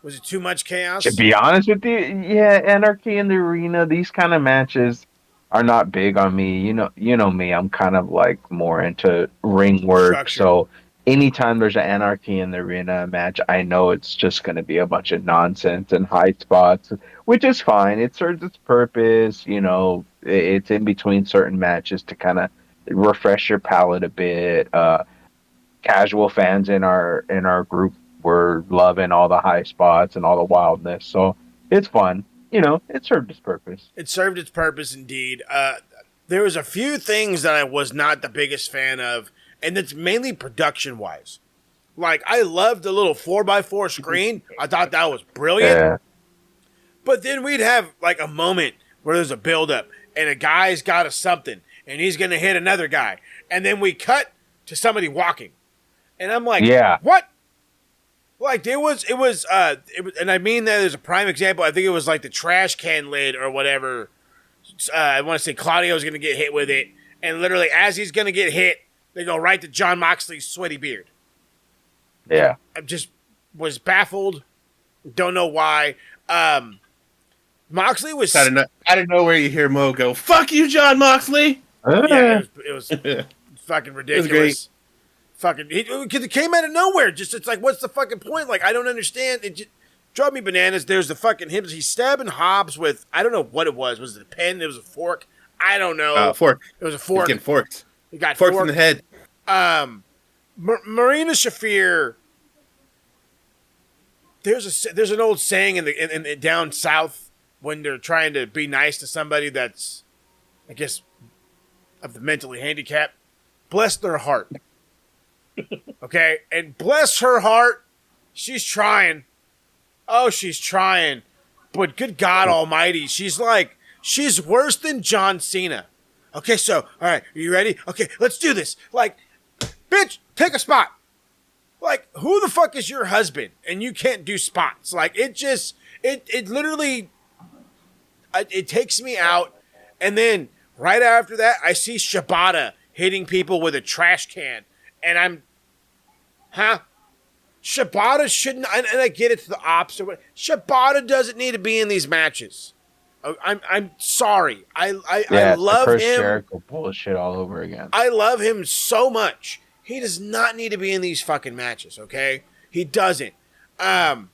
Was it too much chaos? To be honest with you, yeah, Anarchy in the Arena, these kind of matches are not big on me. You know me, I'm kind of more into ring work, Structure. So anytime there's an Anarchy in the Arena match, I know it's just going to be a bunch of nonsense and high spots, which is fine. It serves its purpose. It's in between certain matches to kind of refresh your palate a bit. Casual fans in our group were loving all the high spots and all the wildness, so it's fun. It served its purpose. It served its purpose indeed. There was a few things that I was not the biggest fan of, and it's mainly production-wise. I loved the little 4x4 screen. I thought that was brilliant. Yeah. But then we'd have, a moment where there's a build-up, and a guy's got a something, and he's going to hit another guy. And then we cut to somebody walking. And I'm like, yeah. What? It was, and I mean that as a prime example. I think it was the trash can lid or whatever. I want to say Claudio's going to get hit with it. And literally, as he's going to get hit, they go right to Jon Moxley's sweaty beard. Yeah. I just was baffled. Don't know why. Moxley was... Out of nowhere, you hear Mo go, "Fuck you, Jon Moxley!" Yeah, it was fucking ridiculous. It came out of nowhere. It's what's the fucking point? I don't understand. It just drove me bananas. There's the fucking hips. He's stabbing Hobbs with, I don't know what it was. Was it a pen? It was a fork? I don't know. Fork. It was a fork. He's getting forked. He got forked in the head. Marina Shafir. There's an old saying in down south when they're trying to be nice to somebody that's, I guess, of the mentally handicapped. Bless their heart. Okay? And bless her heart, she's trying. Oh, she's trying. But good God almighty, she's worse than John Cena. Okay, so, all right, are you ready? Okay, let's do this. Bitch, take a spot. Who the fuck is your husband? And you can't do spots. It literally, it takes me out. And then right after that, I see Shibata hitting people with a trash can. And I'm, Shibata shouldn't, and I get it's the opposite. Shibata doesn't need to be in these matches. I'm sorry. I love him. Jericho bullshit all over again. I love him so much. He does not need to be in these fucking matches, okay? He doesn't. To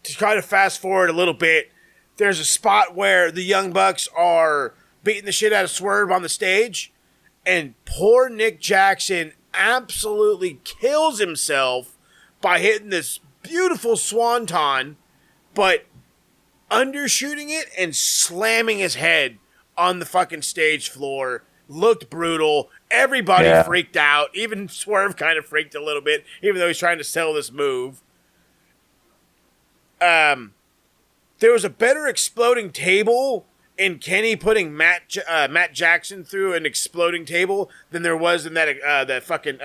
try to fast forward a little bit, there's a spot where the Young Bucks are beating the shit out of Swerve on the stage, and poor Nick Jackson absolutely kills himself by hitting this beautiful swanton, but undershooting it and slamming his head on the fucking stage floor. Looked brutal. Everybody freaked out. Even Swerve kind of freaked a little bit, even though he's trying to sell this move. There was a better exploding table in Kenny putting Matt Jackson through an exploding table than there was in that fucking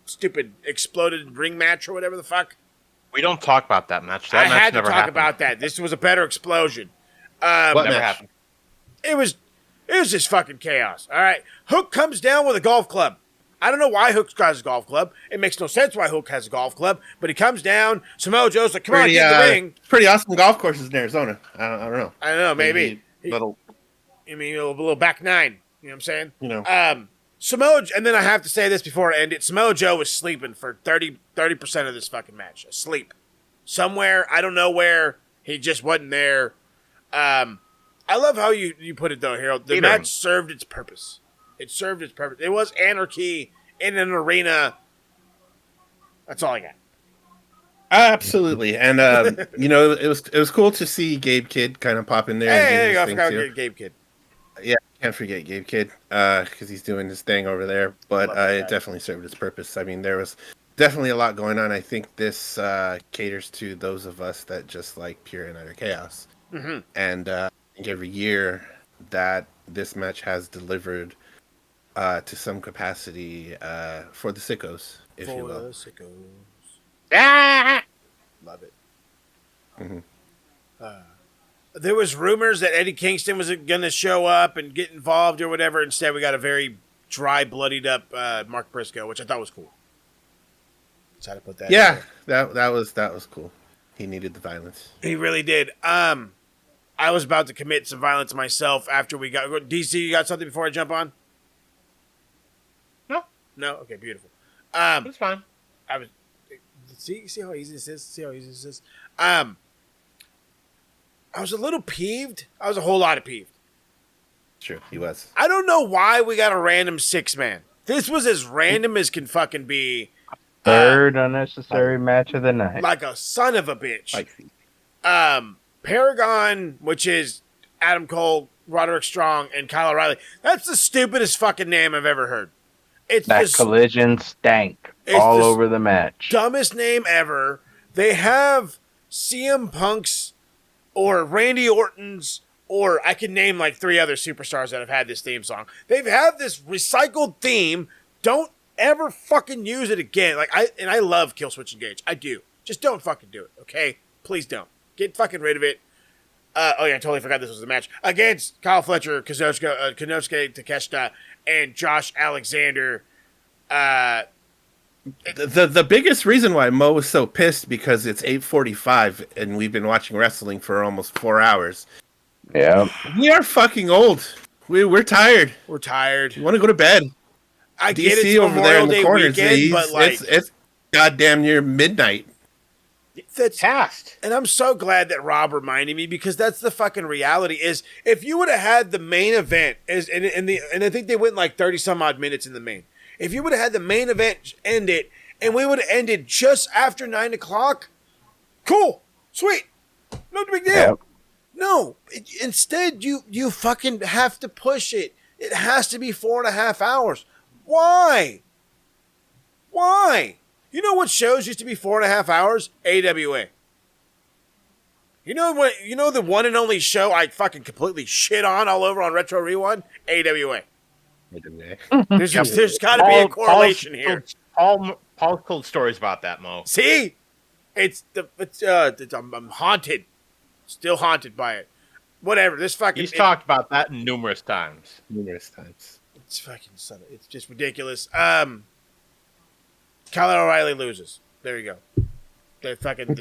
stupid exploded ring match or whatever the fuck. We don't talk about that match. That I match had to never talk happened. about that. This was a better explosion. What Never match? happened. It was just fucking chaos. All right. Hook comes down with a golf club. I don't know why Hook has a golf club. It makes no sense why Hook has a golf club, but he comes down. Samoa Joe's like, come on, get in the ring. Pretty awesome golf courses in Arizona. I don't know. I don't know, maybe. Little. You mean a little back nine. You know what I'm saying? Samoa, and then I have to say this before I end it. Samoa Joe was sleeping for 30% of this fucking match. Asleep. Somewhere, I don't know where. He just wasn't there. I love how you put it, though, Harold. The match served its purpose. It served its purpose. It was Anarchy in an arena. That's all I got. Absolutely, and it was cool to see Gabe Kidd kind of pop in there. Hey, and there you go. I do forgot his thing, too. Gabe Kidd. Yeah, can't forget Gabe Kidd because he's doing his thing over there. But it definitely served its purpose. I mean, there was definitely a lot going on. I think this caters to those of us that just like pure and utter chaos. Mm-hmm. And I think every year that this match has delivered to some capacity for the sickos, if you will. For the sickos. Ah! Love it. Mm-hmm. There was rumors that Eddie Kingston was going to show up and get involved or whatever. Instead, we got a very dry, bloodied up Mark Briscoe, which I thought was cool. Just had to put that. Yeah, that was cool. He needed the violence. He really did. I was about to commit some violence myself after we got DC. You got something before I jump on? No. Okay, beautiful. It's fine. I was see how easy this is. I was a little peeved. I was a whole lot of peeved. True, he was. I don't know why we got a random 6-man. This was as random as can fucking be. Third unnecessary match of the night. Like a son of a bitch. Paragon, which is Adam Cole, Roderick Strong, and Kyle O'Reilly. That's the stupidest fucking name I've ever heard. It's that collision stank all over the match. Dumbest name ever. They have CM Punk's or Randy Orton's, or I can name like 3 other superstars that have had this theme song. They've had this recycled theme. Don't ever fucking use it again. I love Kill Switch Engage. I do. Just don't fucking do it, okay? Please don't. Get fucking rid of it. I totally forgot this was the match. Against Kyle Fletcher, Konosuke Takeshita, and Josh Alexander. The biggest reason why Mo was so pissed because it's 8:45 and we've been watching wrestling for almost 4 hours. Yeah, we are fucking old. We're tired. We're tired. We want to go to bed. I DC get it's over there in the corner. But it's goddamn near midnight. That's past. And I'm so glad that Rob reminded me because that's the fucking reality. Is if you would have had the main event and I think they went like 30 some odd minutes in the main. If you would have had the main event end it, and we would have ended just after 9 o'clock, cool, sweet, no big deal. Yep. No, instead you fucking have to push it. It has to be 4.5 hours. Why? You know what shows used to be 4.5 hours? AWA. You know what? You know the one and only show I fucking completely shit on all over on Retro Rewind? AWA. There's got to be a correlation here. Paul told stories about that, Mo. See, I'm haunted, still haunted by it. Whatever. He's talked about that numerous times. It's fucking it's just ridiculous. Kyle O'Reilly loses. There you go. They're fucking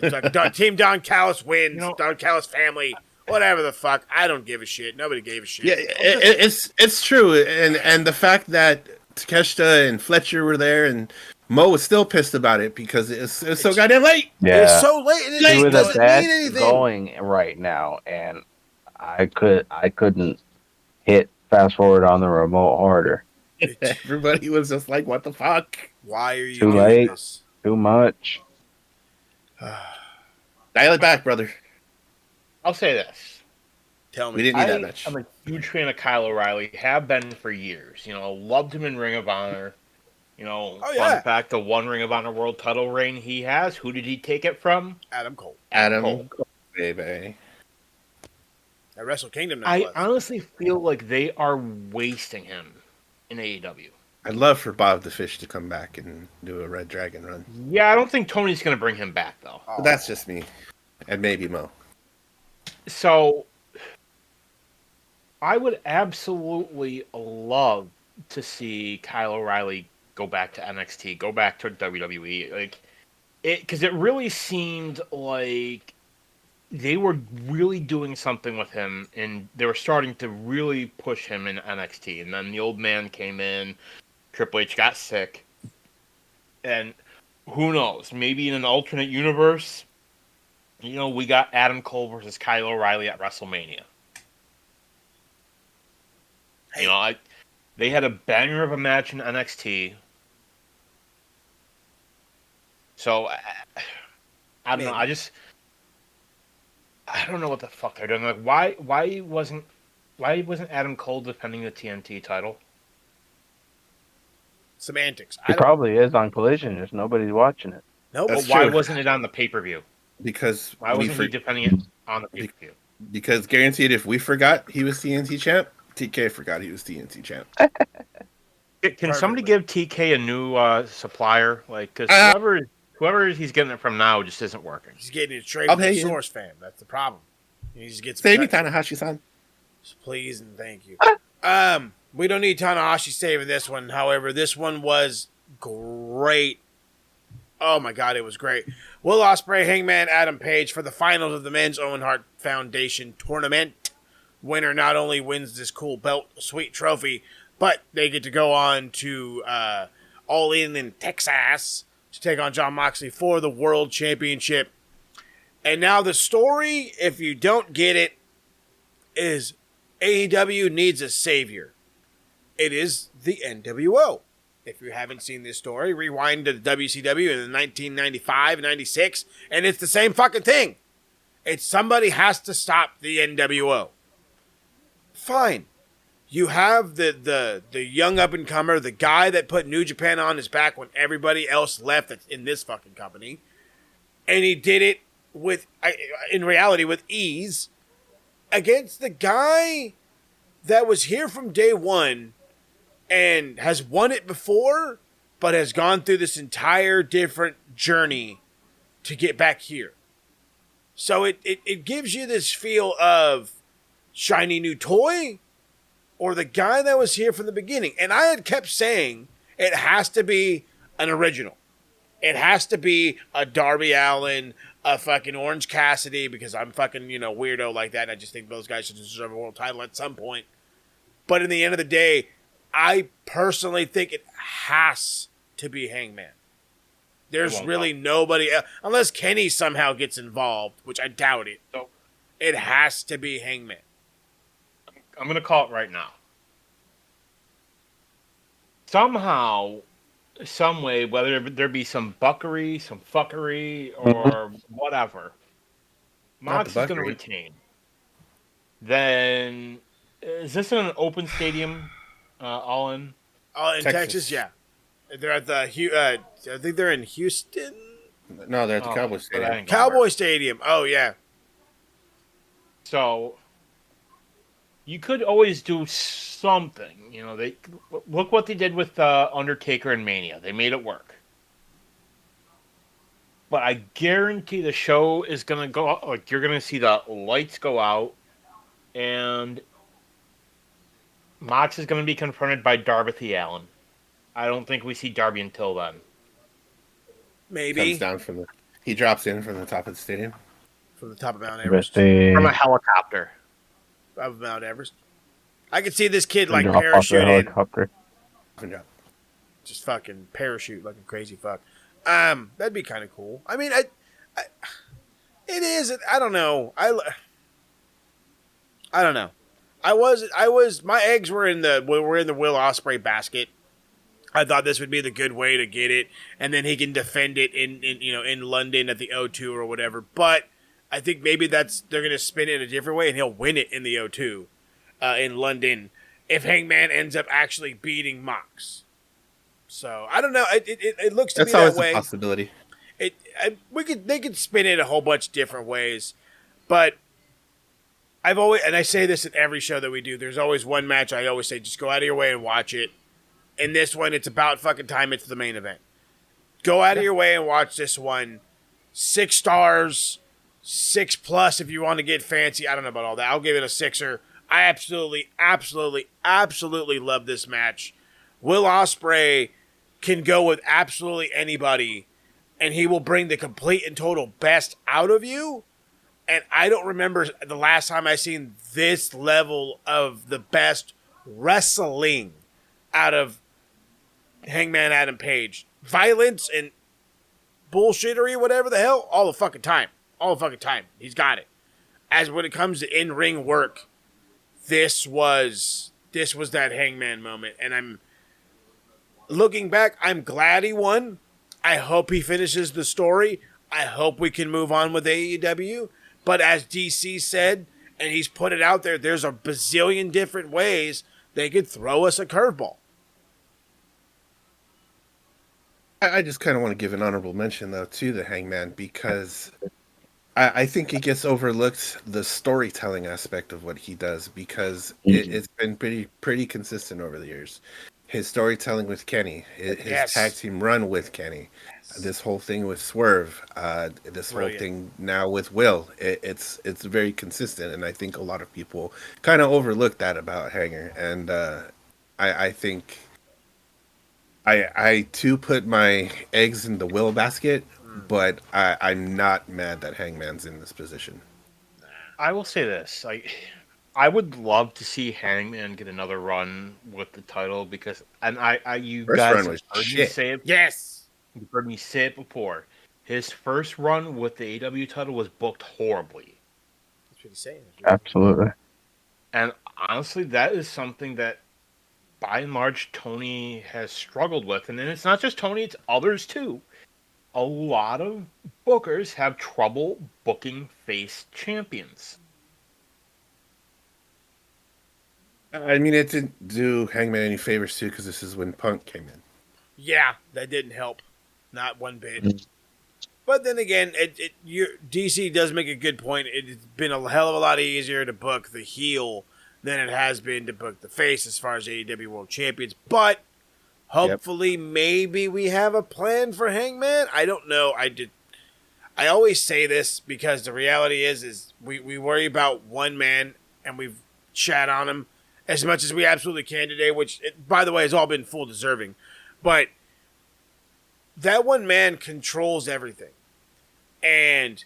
Team Don Callis wins. Don Callis family. Whatever the fuck, I don't give a shit. Nobody gave a shit. Yeah, it's true, and the fact that Takeshita and Fletcher were there, and Mo was still pissed about it because it's so goddamn late. Yeah, it's so late. And it doesn't mean anything. Going right now, and I couldn't hit fast forward on the remote harder. Everybody was just like, "What the fuck? Why are you too doing late? This? Too much." Dial it back, brother. I'll say this. Tell me. We didn't need that much. I'm a huge fan of Kyle O'Reilly. Have been for years. Loved him in Ring of Honor. Fun fact, the one Ring of Honor world title reign he has, who did he take it from? Adam Cole. Adam Cole, baby. At Wrestle Kingdom. I honestly feel like they are wasting him in AEW. I'd love for Bob the Fish to come back and do a Red Dragon run. Yeah, I don't think Tony's going to bring him back, though. But that's just me. And maybe Mo. So, I would absolutely love to see Kyle O'Reilly go back to NXT, go back to WWE. Because it really seemed like they were really doing something with him, and they were starting to really push him in NXT. And then the old man came in, Triple H got sick, and who knows? Maybe in an alternate universe, we got Adam Cole versus Kyle O'Reilly at WrestleMania. Hey. They had a banger of a match in NXT. So, I don't know. I don't know what the fuck they're doing. Like, why wasn't Adam Cole defending the TNT title? Semantics. It probably is on Collision. Just nobody's watching it. Nope. But why wasn't it on the pay-per-view? Because why wasn't he defending it on the pay-per-view? Because guaranteed, if we forgot he was TNT champ, TK forgot he was TNT champ. Can somebody give TK a new supplier? Like, because whoever he's getting it from now just isn't working. He's getting it straight from the source, fam. That's the problem. He just gets Save me, Tanahashi-san. Please and thank you. We don't need Tanahashi saving this one. However, this one was great. Oh my God, it was great. Will Osprey, Hangman, Adam Page for the finals of the Men's Owen Hart Foundation tournament. Winner not only wins this cool belt, sweet trophy, but they get to go on to All In Texas to take on Jon Moxley for the World Championship. And now the story, if you don't get it, is AEW needs a savior. It is the NWO. If you haven't seen this story, rewind to the WCW in 1995-96, and it's the same fucking thing. It's somebody has to stop the NWO. Fine. You have the young up-and-comer, the guy that put New Japan on his back when everybody else left that's in this fucking company. And he did it in reality with ease against the guy that was here from day one and has won it before, but has gone through this entire different journey to get back here. So it gives you this feel of shiny new toy or the guy that was here from the beginning. And I had kept saying it has to be an original. It has to be a Darby Allin, a fucking Orange Cassidy, because I'm fucking, weirdo like that. And I just think those guys should deserve a world title at some point. But in the end of the day, I personally think it has to be Hangman. There's really nobody else, unless Kenny somehow gets involved, which I doubt it. So it has to be Hangman. I'm going to call it right now. Somehow, some way, whether there be some buckery, some fuckery, or whatever, Mox is going to retain. Then, is this in an open stadium? All in Texas, yeah. They're at the I think they're in Houston. No, they're at the Cowboy Stadium. Cowboy Stadium. Oh yeah. So you could always do something. They look what they did with Undertaker and Mania. They made it work. But I guarantee the show is gonna go out, like you're gonna see the lights go out, and Mox is going to be confronted by Darby Allin. I don't think we see Darby until then. Maybe. He drops in from the top of the stadium. From the top of Mount Everest. From a helicopter. Of Mount Everest. I could see this kid parachute in. Just fucking parachute like a crazy fuck. That'd be kind of cool. I mean, it is. I don't know. I don't know. My eggs were in the Will Osprey basket. I thought this would be the good way to get it, and then he can defend it in London at the O2 or whatever. But I think maybe they're going to spin it in a different way, and he'll win it in the O2 in London if Hangman ends up actually beating Mox. So I don't know. It looks to me that way. That's always a possibility. They could spin it a whole bunch of different ways, but I've always, and I say this at every show that we do, there's always one match I always say, just go out of your way and watch it. In this one, it's about fucking time it's the main event. Go out of your way and watch this one. 6 stars, 6+ if you want to get fancy. I don't know about all that. I'll give it a 6er. I absolutely love this match. Will Osprey can go with absolutely anybody, and he will bring the complete and total best out of you. And I don't remember the last time I seen this level of the best wrestling out of Hangman Adam Page. Violence and bullshittery, whatever the hell, all the fucking time. He's got it. As when it comes to in-ring work, this was that Hangman moment. And I'm looking back, I'm glad he won. I hope he finishes the story. I hope we can move on with AEW. But as DC said, and he's put it out there, there's a bazillion different ways they could throw us a curveball. I just kind of want to give an honorable mention, though, to the Hangman, because I think it gets overlooked, the storytelling aspect of what he does, because it's been pretty consistent over the years. His storytelling with Kenny, his tag team run with Kenny, this whole thing with Swerve, this whole thing now with Will, it's very consistent, and I think a lot of people kind of overlook that about Hanger, and I think I too put my eggs in the Will basket, but I'm not mad that Hangman's in this position. I will say this: I would love to see Hangman get another run with the title because, and you First guys run was heard shit. me say it. Yes, You've heard me say it before. His first run with the AEW title was booked horribly. that's what he's saying. Absolutely. And honestly, that is something that, by and large, Toni has struggled with. And then it's not just Toni, it's others too. A lot of bookers have trouble booking face champions. I mean, it didn't do Hangman any favors, too, because this is when Punk came in. Yeah, that didn't help. Not one bit. But then again, DC does make a good point. It's been a hell of a lot easier to book the heel than it has been to book the face as far as AEW World Champions. But hopefully, maybe we have a plan for Hangman. I don't know. I always say this because the reality is we worry about one man and we've shat on him as much as we absolutely can today, which, by the way, has all been full deserving. But that one man controls everything. And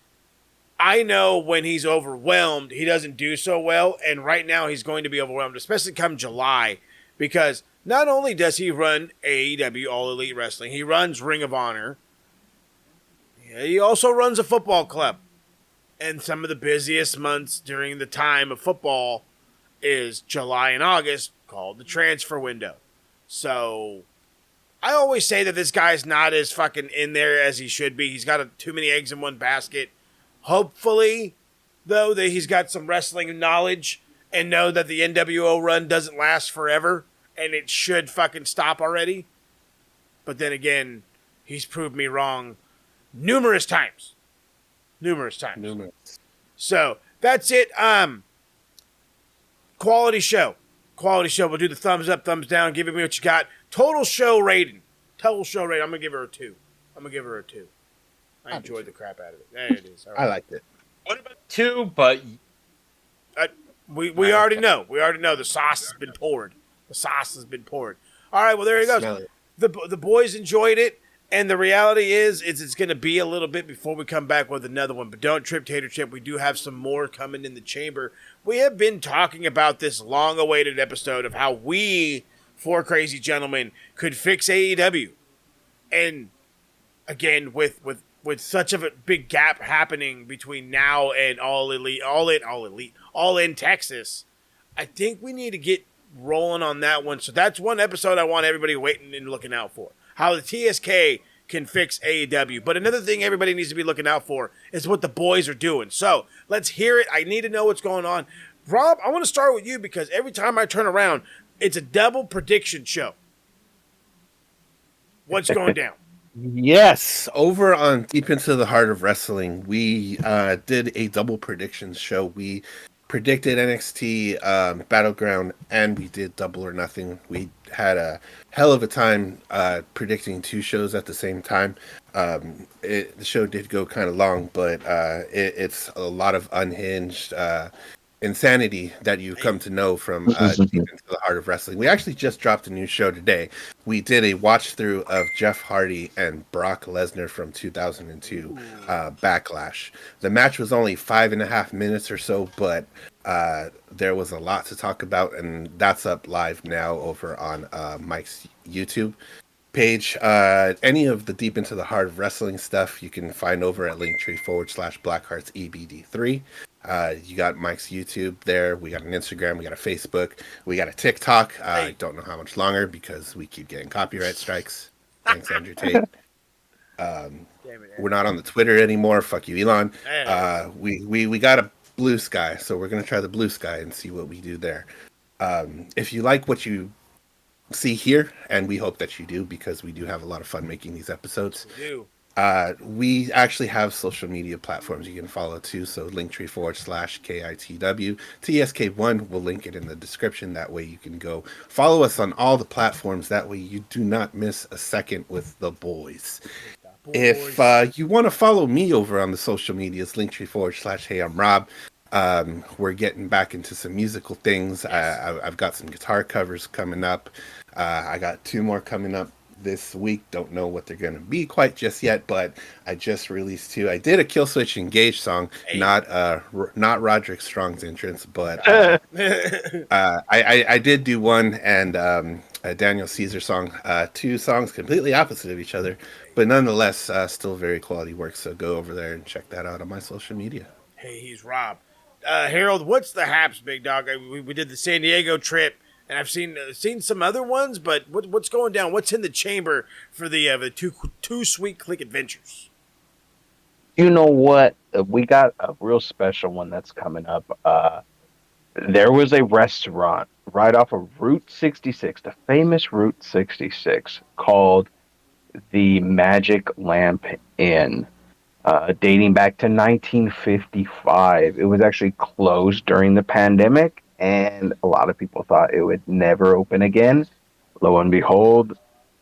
I know when he's overwhelmed, he doesn't do so well. And right now he's going to be overwhelmed, especially come July, because not only does he run AEW, All Elite Wrestling, he runs Ring of Honor. He also runs a football club. And some of the busiest months during the time of football is July and August, called the transfer window. So I always say that this guy's not as fucking in there as he should be. He's got too many eggs in one basket. Hopefully, though, that he's got some wrestling knowledge and know that the NWO run doesn't last forever and it should fucking stop already. But then again, he's proved me wrong numerous times. So that's it. Quality show. We'll do the thumbs up, thumbs down. Give me what you got. Total show rating. I'm going to give her a 2. I enjoyed the crap out of it. There it is. All right. I liked it. What about 2? But we already know. The sauce has been poured. All right, well, there you go. The boys enjoyed it. And the reality is it's going to be a little bit before we come back with another one. But don't trip, Tater Chip. We do have some more coming in the chamber. We have been talking about this long-awaited episode of how we, 4 crazy gentlemen, could fix AEW. And again, with such of a big gap happening between now and All in Texas, I think we need to get rolling on that one. So that's one episode I want everybody waiting and looking out for. How the TSK can fix AEW. But another thing everybody needs to be looking out for is what the boys are doing. So let's hear it. I need to know what's going on. Rob, I want to start with you because every time I turn around, it's a double prediction show. What's going down? Yes, over on Deep Into the Heart of Wrestling, we did a double predictions show. We predicted NXT Battleground, and we did Double or Nothing. We had a hell of a time predicting 2 shows at the same time. The show did go kind of long, but it's a lot of unhinged insanity that you come to know from Deep Into the Heart of Wrestling. We actually just dropped a new show today. We did a watch through of Jeff Hardy and Brock Lesnar from 2002 Backlash. The match was only 5.5 minutes or so, but there was a lot to talk about, and that's up live now over on Mike's YouTube page. Any of the Deep Into the Heart of Wrestling stuff you can find over at linktree/BlackHeartsEBD3. You got Mike's YouTube there. We got an Instagram. We got a Facebook. We got a TikTok. I don't know how much longer because we keep getting copyright strikes. Thanks, Andrew Tate. Damn it, We're not on the Twitter anymore. Fuck you, Elon. We got a Blue Sky, so we're gonna try the Blue Sky and see what we do there. If you like what you see here, and we hope that you do, because we do have a lot of fun making these episodes. We do. We actually have social media platforms you can follow too. So linktree/KITW. TSK1, we'll link it in the description. That way you can go follow us on all the platforms. That way you do not miss a second with the boys. If you want to follow me over on the social medias, linktree/Hey, I'm Rob. We're getting back into some musical things. Yes. I've got some guitar covers coming up. I got 2 more coming up this week. Don't know what they're going to be quite just yet, but I just released 2. I did a Killswitch Engage song, not Roderick Strong's entrance, but I did do one, and a Daniel Caesar song. 2 songs completely opposite of each other, but nonetheless still very quality work. So go over there and check that out on my social media. Hey, he's Rob. Harold, what's the haps, big dog? We did the San Diego trip, and I've seen some other ones, but what's going down? What's in the chamber for the two Sweet Click Adventures? You know what? We got a real special one that's coming up. There was a restaurant right off of Route 66, the famous Route 66, called the Magic Lamp Inn. Dating back to 1955. It was actually closed during the pandemic, and a lot of people thought it would never open again. Lo and behold,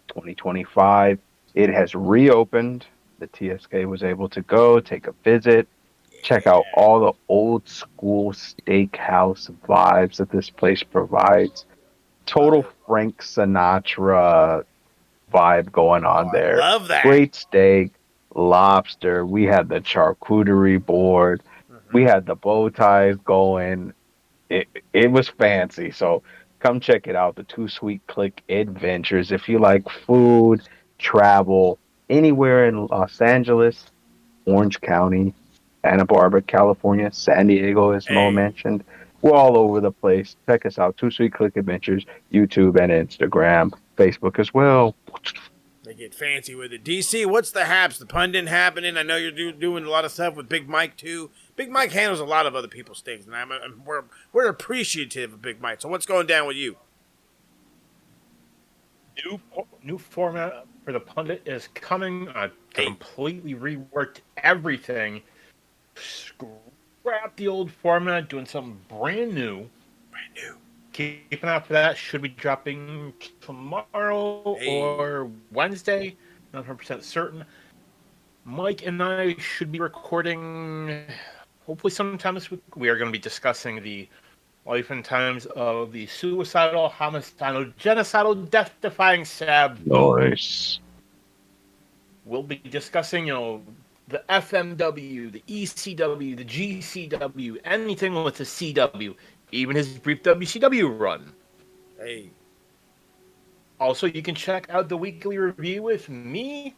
2025, it has reopened. The TSK was able to go, take a visit, check out all the old school steakhouse vibes that this place provides. Total Frank Sinatra vibe going on there. I love that. Great steak, lobster. We had the charcuterie board. We had the bow ties going. It was fancy. So come check it out. The 2 Sweet Click Adventures. If you like food, travel, anywhere in Los Angeles, Orange County, Santa Barbara, California, San Diego, as Mo mentioned. We're all over the place. Check us out. 2 Sweet Click Adventures, YouTube and Instagram, Facebook as well. They get fancy with it. DC, what's the haps? The pundit happening. I know you're doing a lot of stuff with Big Mike too. Big Mike handles a lot of other people's things, and we're appreciative of Big Mike. So what's going down with you? New format for the pundit is coming. I've completely reworked everything. Scrap the old format, doing something brand new. Keep an eye out for that. Should be dropping tomorrow or Wednesday. Not 100% certain. Mike and I should be recording hopefully sometime this week. We are going to be discussing the life and times of the suicidal, homicidal, genocidal, death-defying Sab. Nice. We'll be discussing, the FMW, the ECW, the GCW, anything with the CW. Even his brief WCW run. Hey. Also, you can check out the weekly review with me,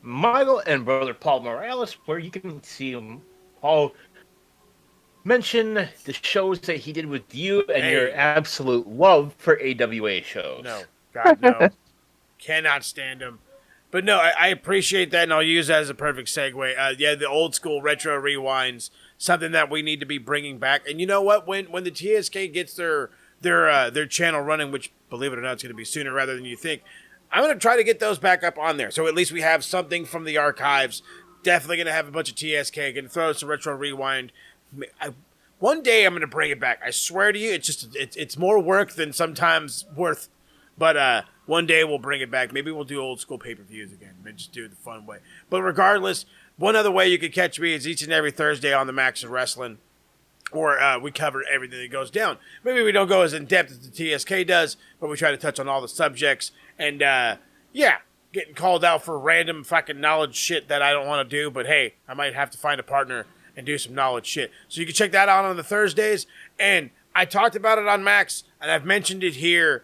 Michael, and brother Paul Morales, where you can see Paul mention the shows that he did with you and your absolute love for AWA shows. No. God, no. Cannot stand him. But no, I appreciate that, and I'll use that as a perfect segue. The old school retro rewinds, something that we need to be bringing back. And you know what? When the TSK gets their channel running, which, believe it or not, it's going to be sooner rather than you think, I'm going to try to get those back up on there. So at least we have something from the archives. Definitely going to have a bunch of TSK. Going to throw some retro rewind. One day I'm going to bring it back. I swear to you, it's more work than sometimes worth. But one day we'll bring it back. Maybe we'll do old school pay-per-views again. Maybe just do it the fun way. But regardless, one other way you can catch me is each and every Thursday on the Max of Wrestling, or we cover everything that goes down. Maybe we don't go as in-depth as the TSK does, but we try to touch on all the subjects. And, getting called out for random fucking knowledge shit that I don't want to do. But, hey, I might have to find a partner and do some knowledge shit. So you can check that out on the Thursdays. And I talked about it on Max, and I've mentioned it here.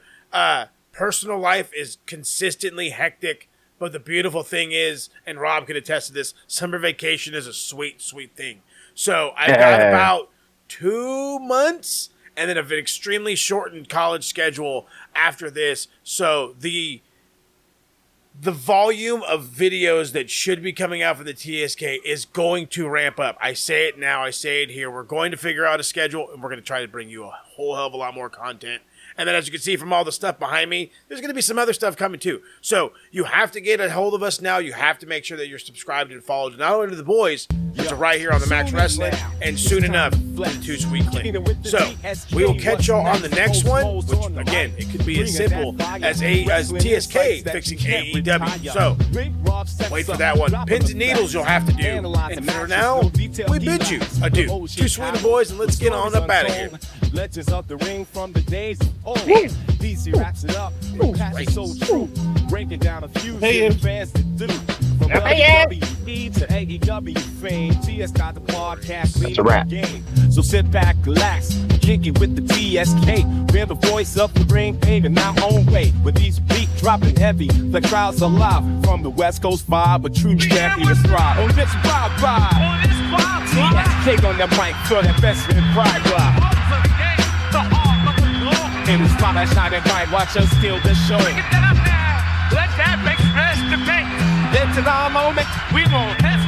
Personal life is consistently hectic, but the beautiful thing is, and Rob could attest to this, summer vacation is a sweet, sweet thing. So I've got about 2 months and then an extremely shortened college schedule after this. So the the volume of videos that should be coming out for the TSK is going to ramp up. I say it now, I say it here. We're going to figure out a schedule, and we're going to try to bring you a whole hell of a lot more content. And then as you can see from all the stuff behind me, there's going to be some other stuff coming too. So you have to get a hold of us now. You have to make sure that you're subscribed and followed not only to the boys, but to right here on the Max Wrestling, and soon enough, the Too Sweet Clean. So we will catch y'all on the next one, which again, it could be as simple as TSK fixing AEW. So wait for that one. Pins and needles you'll have to do. And for now, we bid you adieu. Too Sweet boys, and let's get on up out of here. Legends of the ring from the days of old. DC wraps it up. That's so true. Breaking down a few fans that do. From WWE to AEW fame, TS got the podcast. That's a wrap. Game. So sit back, relax, kick it with the TSK. We're the voice of the ring, paving our own way. With these beats dropping heavy, the crowds are loud. From the West Coast vibe, a true champion is thrive. On this wild ride, TSK on the mic for the best in pride ride. In the spotlight shining bright, watch us steal the show. Let that make us debate. Then to our moment, we won't hesitate.